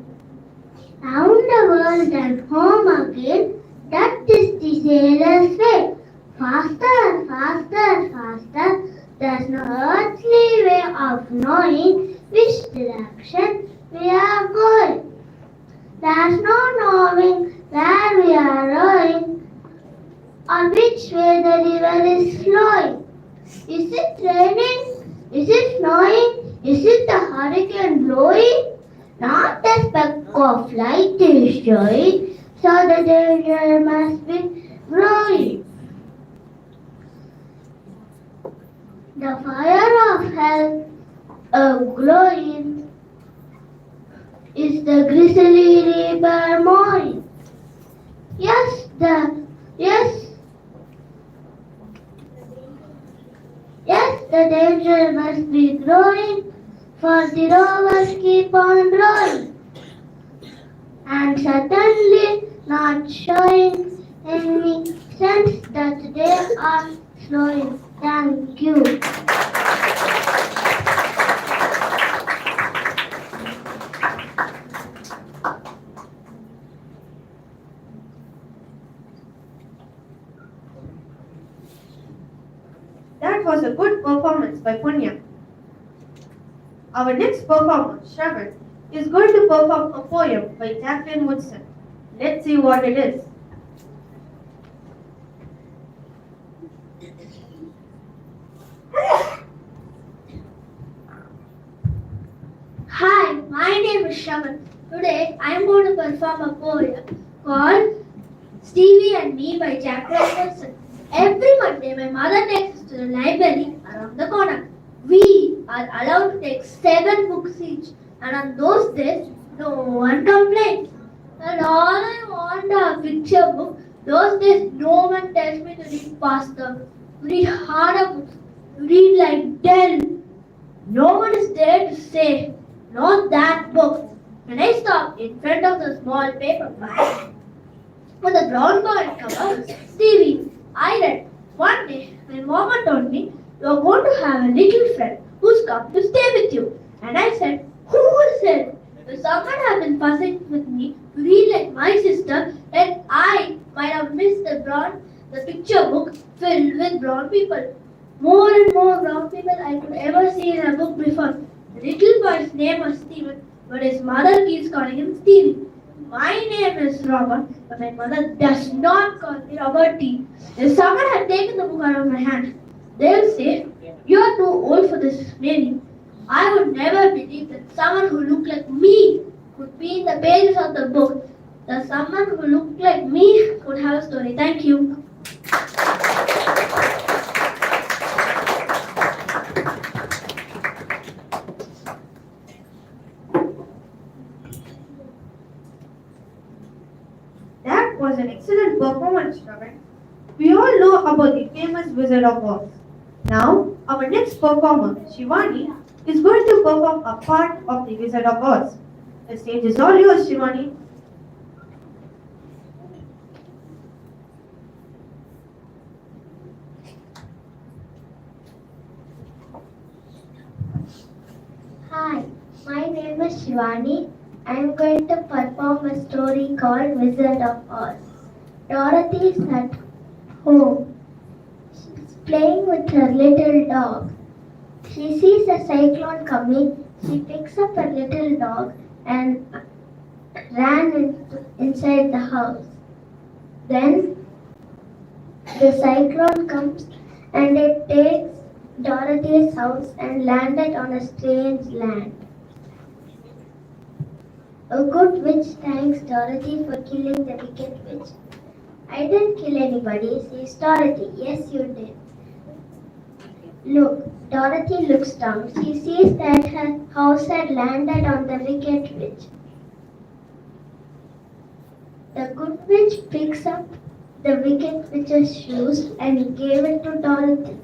Round the world and home again, that is the sailor's way. Faster, faster, faster, there's no earthly way of knowing which direction we are going. There's no knowing where we are rowing or which way the river is flowing. Is it raining? Is it snowing? Is it the hurricane blowing? Not a speck of light is showing, so the danger must be growing. The fire of hell glowing is the grisly river mowing. Yes, the danger must be growing, for the rovers keep on rolling. And suddenly, not showing any sense that they are slowing. Thank you. That was a good performance by Punya. Our next performer, Shravan, is going to perform a poem by Jacqueline Woodson. Let's see what it is. Hi, my name is Shravan. Today I am going to perform a poem called Stevie and Me by Jacqueline Wilson. Every Monday, my mother takes us to the library around the corner. We are allowed to take 7 books each, and on those days, no one complains. And all I want a picture book. Those days, no one tells me to read faster, to read harder books, to read like Dell. No one is there to say, not that book. When I stopped in front of the small paper bag with a brown coin cover, Stevie, I read. One day, my mama told me, you are going to have a little friend who's come to stay with you. And I said, who is it? If someone had been fussing with me to read like my sister, then I might have missed the picture book filled with brown people. More and more brown people I could ever see in a book before. The little boy's name was Stephen, but his mother keeps calling him Stevie. My name is Robert, but my mother does not call me Robert T. If someone had taken the book out of my hand, they'll say, you are too old for this naming. I would never believe that someone who looked like me could be in the pages of the book. That someone who looked like me could have a story. Thank you. That was an excellent performance, Shravan. We all know about the famous Wizard of Oz. Now, our next performer, Shivani, is going to perform a part of the Wizard of Oz. The stage is all yours, Shivani. Hi, my name is Shivani. I am going to perform a story called Wizard of Oz. Dorothy is at home. She's playing with her little dog. She sees a cyclone coming. She picks up her little dog and inside the house. Then the cyclone comes and it takes Dorothy's house and landed on a strange land. A good witch thanks Dorothy for killing the wicked witch. I didn't kill anybody, says Dorothy. Yes, you did. Look, Dorothy looks down. She sees that her house had landed on the wicked witch. The good witch picks up the wicked witch's shoes and gave it to Dorothy.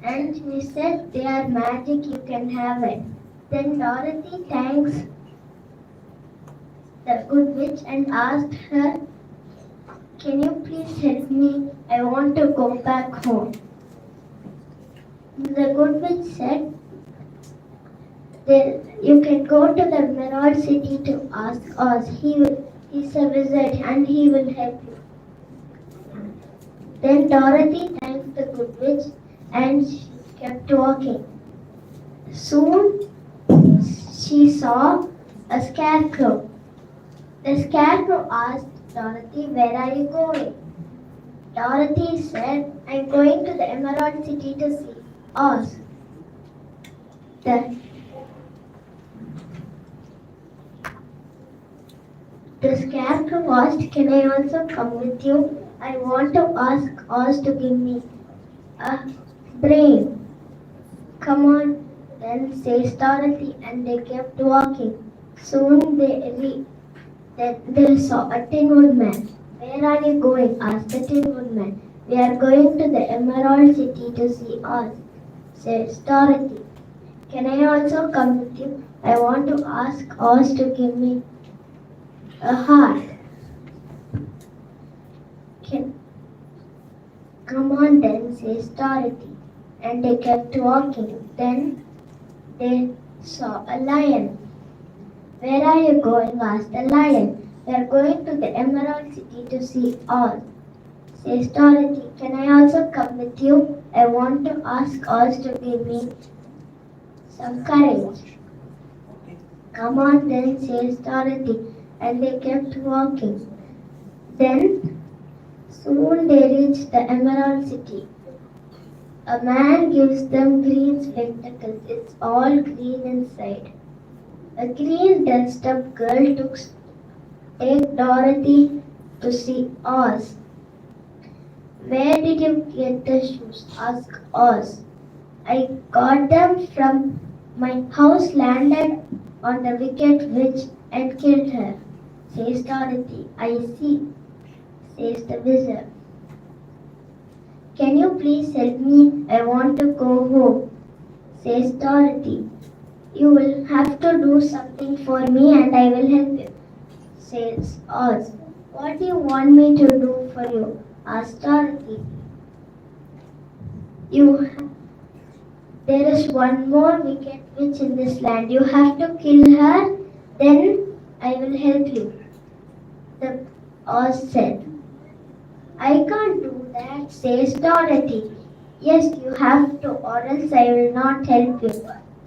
And she said, they are magic, you can have it. Then Dorothy thanks the good witch and asked her, can you please help me? I want to go back home. The good witch said, you can go to the Emerald City to ask Oz. He's a wizard and he will help you. Then Dorothy thanked the good witch and she kept walking. Soon she saw a scarecrow. The scarecrow asked Dorothy, where are you going? Dorothy said, I'm going to the Emerald City to see Oz. The scarecrow asked, can I also come with you? I want to ask Oz to give me a brain. Come on, then says Dorothy, and they kept walking. Soon they saw a Tin Woodman. Where are you going? Asked the Tin Woodman. We are going to the Emerald City to see Oz, says Dorothy. can I also come with you? I want to ask Oz to give me a heart. Can, come on then, says Dorothy. And they kept walking. Then they saw a lion. Where are you going? Asked the lion. We are going to the Emerald City to see Oz, says Dorothy. Can I also come with you? I want to ask Oz to give me some courage. Come on then, says Dorothy. And they kept walking. Then soon they reached the Emerald City. A man gives them green spectacles. It's all green inside. A green dressed up girl took take Dorothy to see Oz. Where did you get the shoes? Asked Oz. I got them from my house, landed on the wicked witch and killed her, says Dorothy. I see, says the wizard. Can you please help me? I want to go home, says Dorothy. You will have to do something for me and I will help you, says Oz. What do you want me to do for you? Asked Dorothy. There is one more wicked witch in this land. You have to kill her, then I will help you, the Oz said. I can't do that, says Dorothy. Yes, you have to, or else I will not help you,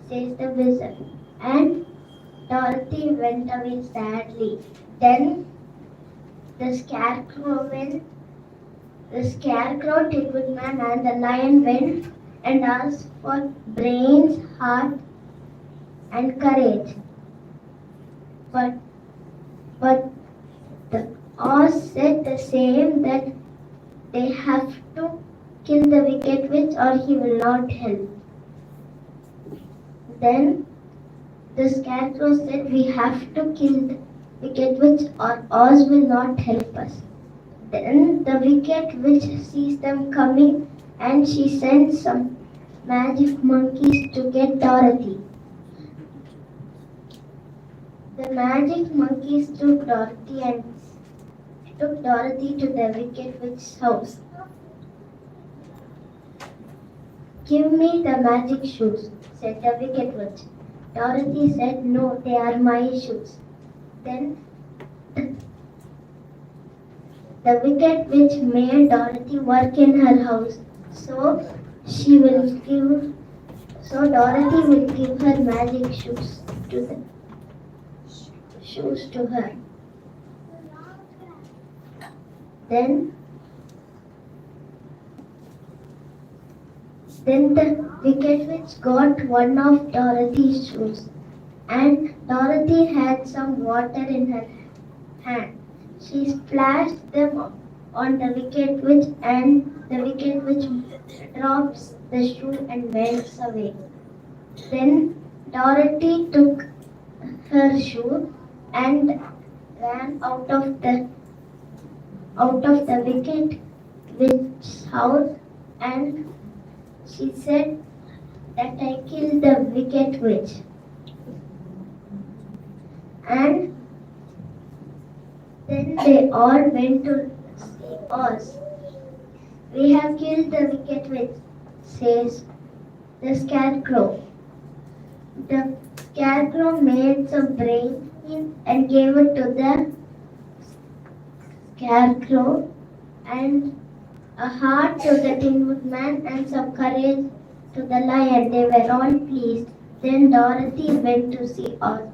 says the wizard. And Dorothy went away sadly. Then the Scarecrow, Tin Woodman, and the Lion went and asked for brains, heart, and courage. But the Oz said the same, that they have to kill the wicked witch or he will not help. Then the Scarecrow said, we have to kill the wicked witch or Oz will not help us. Then the wicked witch sees them coming and she sends some magic monkeys to get Dorothy. The magic monkeys took Dorothy to the wicked witch's house. Give me the magic shoes, said the wicked witch. Dorothy said, no, they are my shoes. Then the wicked witch made Dorothy work in her house, so Dorothy will give her magic shoes to her. Then the wicked witch got one of Dorothy's shoes, and Dorothy had some water in her hand. She splashed them on the wicked witch, and the wicked witch drops the shoe and melts away. Then Dorothy took her shoe and ran out of the wicked witch's house, and she said that I killed the wicked witch. And then they all went to see Oz. We have killed the wicked witch, says the Scarecrow. The Scarecrow made some brains and gave it to the Scarecrow, and a heart to the Tin Woodman, and some courage to the Lion. They were all pleased. Then Dorothy went to see Oz.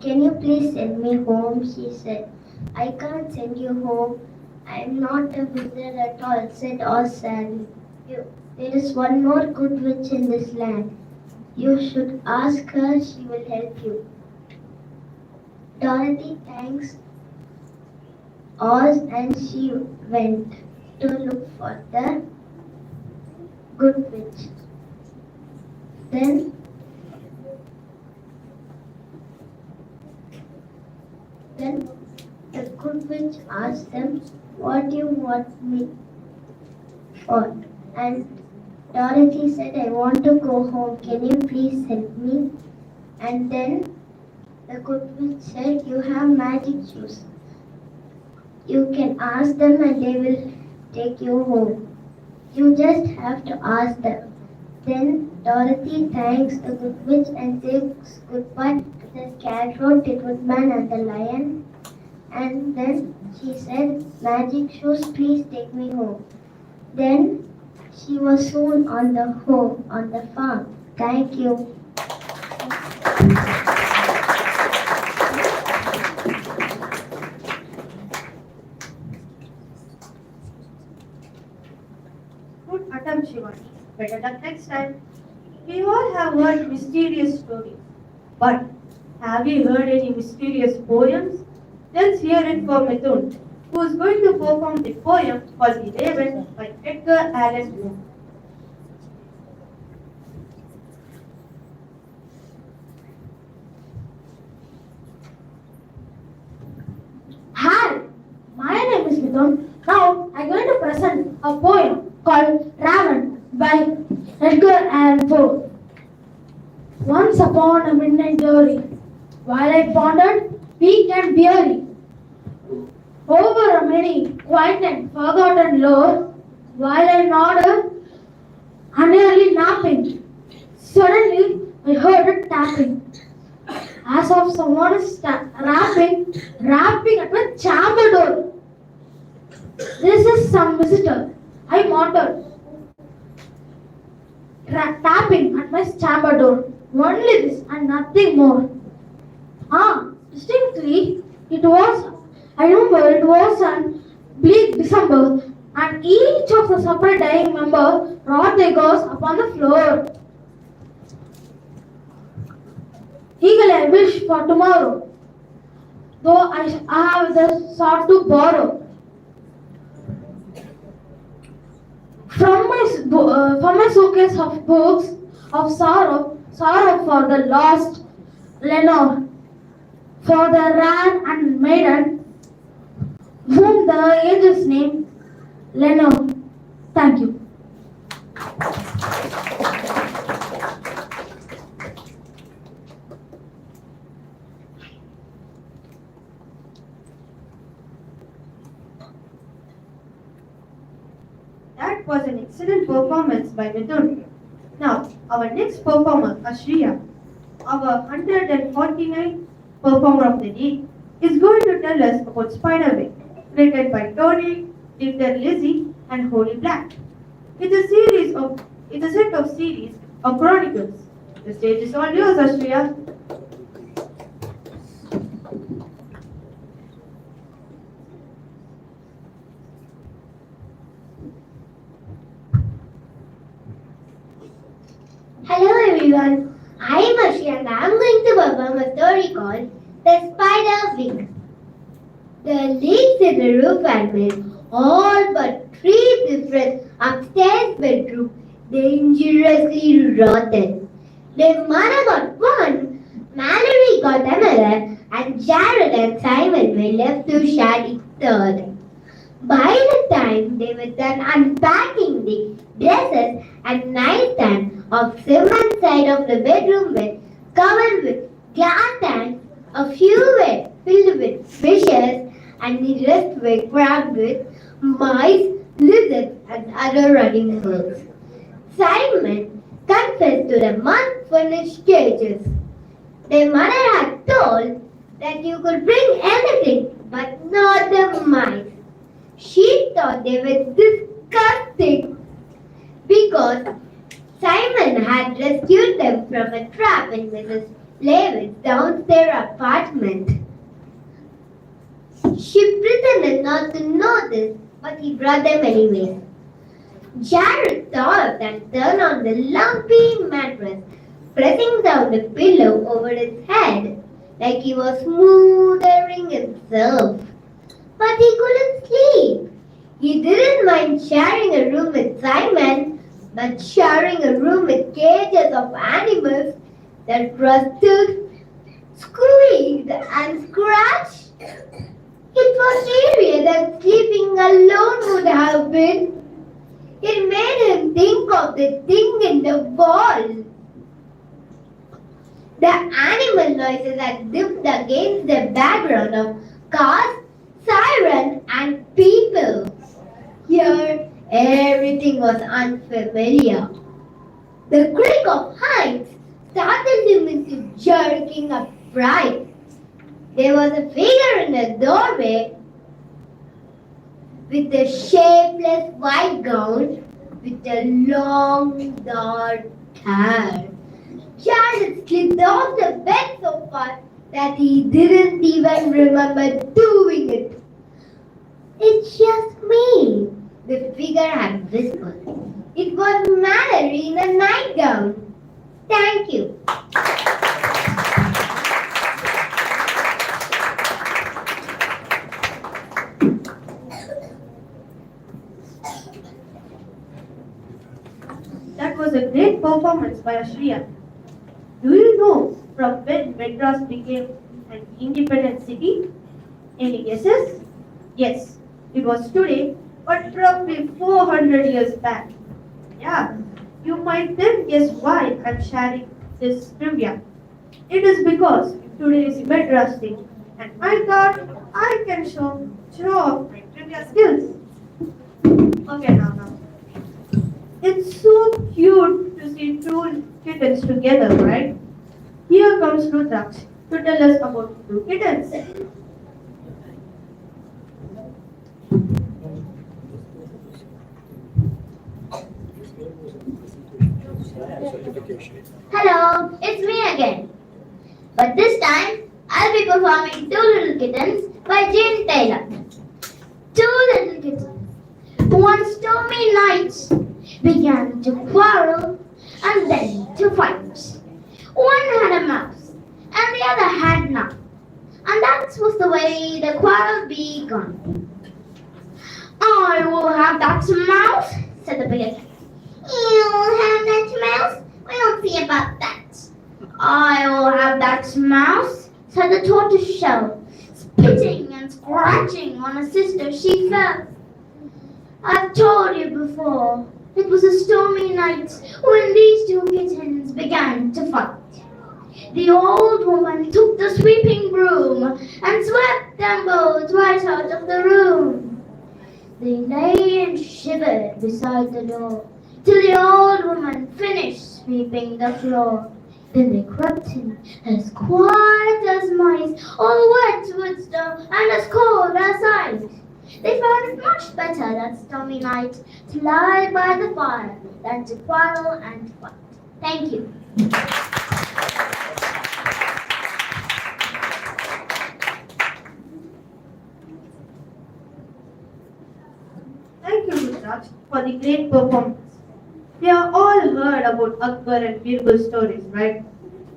Can you please send me home? She said. I can't send you home. I am not a wizard at all, said Oz sadly. There is one more good witch in this land. You should ask her, she will help you. Dorothy thanks Oz and she went to look for the good witch. Then the good witch asked them, what do you want me for? And Dorothy said, I want to go home. Can you please help me? And then the good witch said, you have magic shoes. You can ask them and they will take you home. You just have to ask them. Then Dorothy thanks the good witch and says goodbye to the scarecrow, the good man and the lion. And then she said, magic shoes, please take me home. Then she was soon on the home, on the farm. Thank you. Good attempt, Shivani. Better luck next time. We all have heard mysterious stories. But have you heard any mysterious poems? Let's hear it from Mithun, who is going to perform the poem called The Raven by Edgar Allan Poe. Hi, my name is Mithun. Now I'm going to present a poem called Raven by Edgar Allan Poe. Once upon a midnight glory, while I pondered weak and weary over a many quiet and forgotten lore, while I nodded, nearly napping, suddenly I heard a tapping, as of someone is rapping at my chamber door. This is some visitor, I muttered, tapping at my chamber door. Only this and nothing more. Distinctly, I remember it was an bleak December, and each of the separate dying member wrought their ghosts upon the floor. Eagerly I wish for tomorrow, though I have the sort to borrow. From my suitcase of books of sorrow for the lost Lenore, for the ran and maiden, whom the angels named Lenore. Thank you. That was an excellent performance by Mithun. Now, our next performer, Ashriya, our 149th performer of the day, is going to tell us about Spiderwing, written by Tony, Dieter Lizzie, and Holy Black. It's a set of series of chronicles. The stage is all yours, Ashriya. Hello everyone, I am Ashi and I am going to perform a story called The Spider Wing. The leaks in the roof had made all but 3 different upstairs bedrooms dangerously rotten. Their mother got one, Mallory got another, and Jared and Simon were left to share the third. By the time they were done unpacking the dresses and nightstand of Simon's side of the bedroom were covered with glass tanks, a few were filled with fishes, and the rest were crammed with mice, lizards, and other animals. Simon confessed to the unfurnished cages. Their mother had told that you could bring anything, but not the mice. She thought they were disgusting because Simon had rescued them from a trap in Mrs. Levin's downstairs apartment. She pretended not to know this, but he brought them anyways. Jared thought and turned on the lumpy mattress, pressing down the pillow over his head like he was smoothering himself. But he couldn't sleep. He didn't mind sharing a room with Simon, but sharing a room with cages of animals that rustled, squeaked, and scratched. It was easier than sleeping alone would have been. It made him think of the thing in the wall. The animal noises had dipped against the background of cars, sirens, and people. Here, everything was unfamiliar. The creak of heights startled him into jerking upright. There was a figure in the doorway with a shapeless white gown with a long dark hair. Jared slipped off the bed so fast that he didn't even remember doing it. It's just me, the figure had whispered. It was Mallory in a nightgown. Thank you. That was a great performance by Ashriya. Do you know from when Madras became an independent city? Any guesses? Yes, it was today, but roughly 400 years back. Yeah, you might then guess why I'm sharing this trivia. It is because today is Madras Day, and I thought I can show off my trivia skills. Okay, now. It's so cute to see two kittens together, right? Here comes Rudraksh to tell us about two kittens. Hello, it's me again. But this time, I'll be performing Two Little Kittens by Jane Taylor. Two little kittens, one stormy night, began to quarrel and then to fight. One had a mouse and the other had none. And that was the way the quarrel began. I will have that mouse, said the bigger cat. You will have that mouse? We'll see about that. I will have that mouse, said the tortoise shell, spitting and scratching on her sister she felt. I've told you before, it was a stormy night when these two kittens began to fight. The old woman took the sweeping broom and swept them both right out of the room. They lay and shivered beside the door till the old woman finished sweeping the floor. Then they crept in as quiet as mice, all wet with snow and as cold as ice. They found it much better that stormy night to lie by the fire than to quarrel and fight. Thank you. Thank you, Rudraksh, for the great performance. We have all heard about Akbar and Birbal stories, right?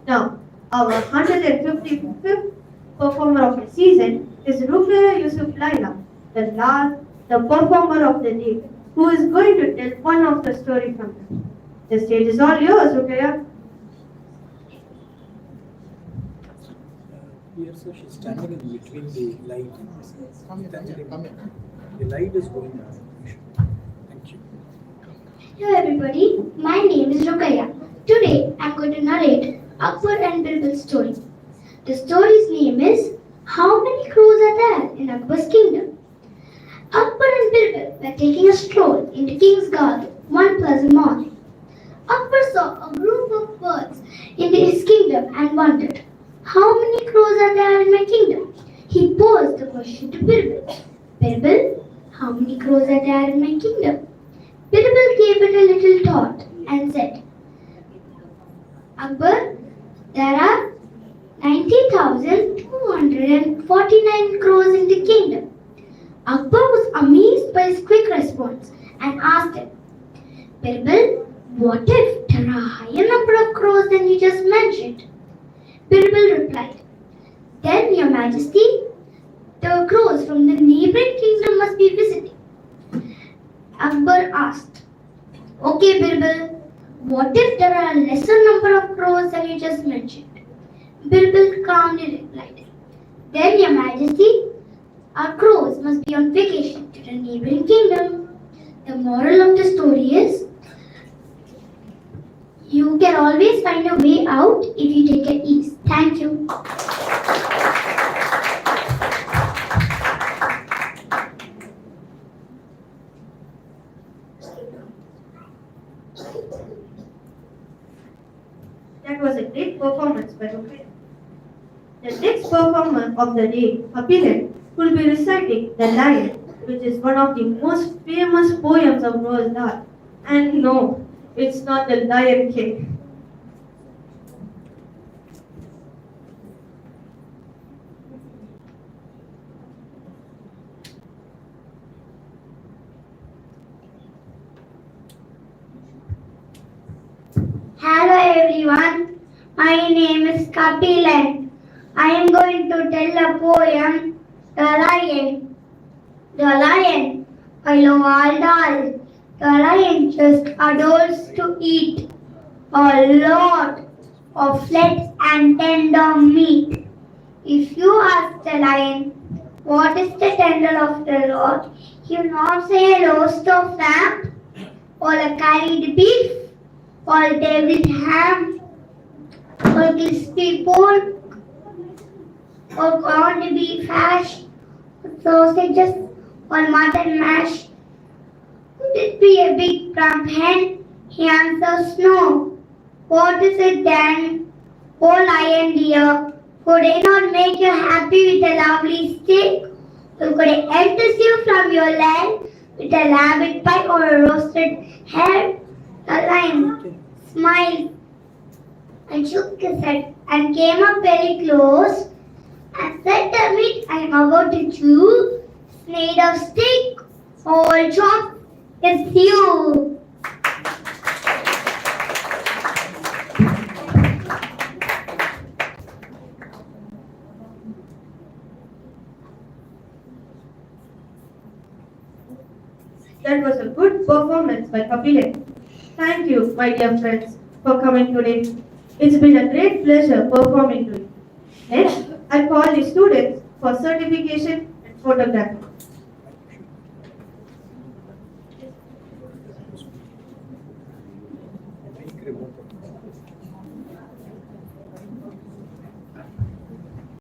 Now, our 155th performer of the season is Ruqayya Yusuf Laila, the performer of the day, who is going to tell one of the story from them. The stage is all yours, Ruqayya. Here, so she's standing in between the light. The light is going on. Thank you. Hello everybody, my name is Ruqayya. Today I'm going to narrate Akbar and Birbal's story. The story's name is How Many Crows Are There in Akbar's Kingdom? Akbar and Birbal were taking a stroll in the king's garden one pleasant morning. Akbar saw a group of birds in his kingdom and wondered, how many crows are there in my kingdom? He posed the question to Birbal. Birbal, how many crows are there in my kingdom? Birbal gave it a little thought and said, Akbar, there are 90,249 crows in the kingdom. Akbar was amazed by his quick response and asked him, Birbal, what if there are a higher number of crows than you just mentioned? Birbal replied, then, Your Majesty, the crows from the neighboring kingdom must be visiting. Akbar asked, okay, Birbal, what if there are a lesser number of crows than you just mentioned? Birbal calmly replied, then, Your Majesty, our crows must be on vacation to the neighboring kingdom. The moral of the story is you can always find a way out if you take it easy. Thank you. That was a great performance by Rupert. The next performer of the day, Kapilin, will be reciting The Lion, which is one of the most famous poems of Roald Dahl. And no, it's not the Lion King. Hello everyone, my name is Kapilan. I am going to tell a poem, The Lion. The Lion by Roald Dahl. The lion just adores to eat a lot of flesh and tender meat. If you ask the lion, what is the tender of the Lord, he will not say a roast of lamb or a curried beef or deviled ham or crispy pork or corned beef hash, sausages or mutton mash. Could it be a big plump hen? He answers no. What is it then? Oh lion dear, could I not make you happy with a lovely steak? Or could I entice you from your land with a rabbit pie or a roasted hare? The lion smiled and shook his head and came up very close and said to me, I am about to chew, made of steak, all chopped, is you. That was a good performance by Kapilin. Thank you, my dear friends, for coming today. It's been a great pleasure performing to you. Next, I call the students for certification and photography.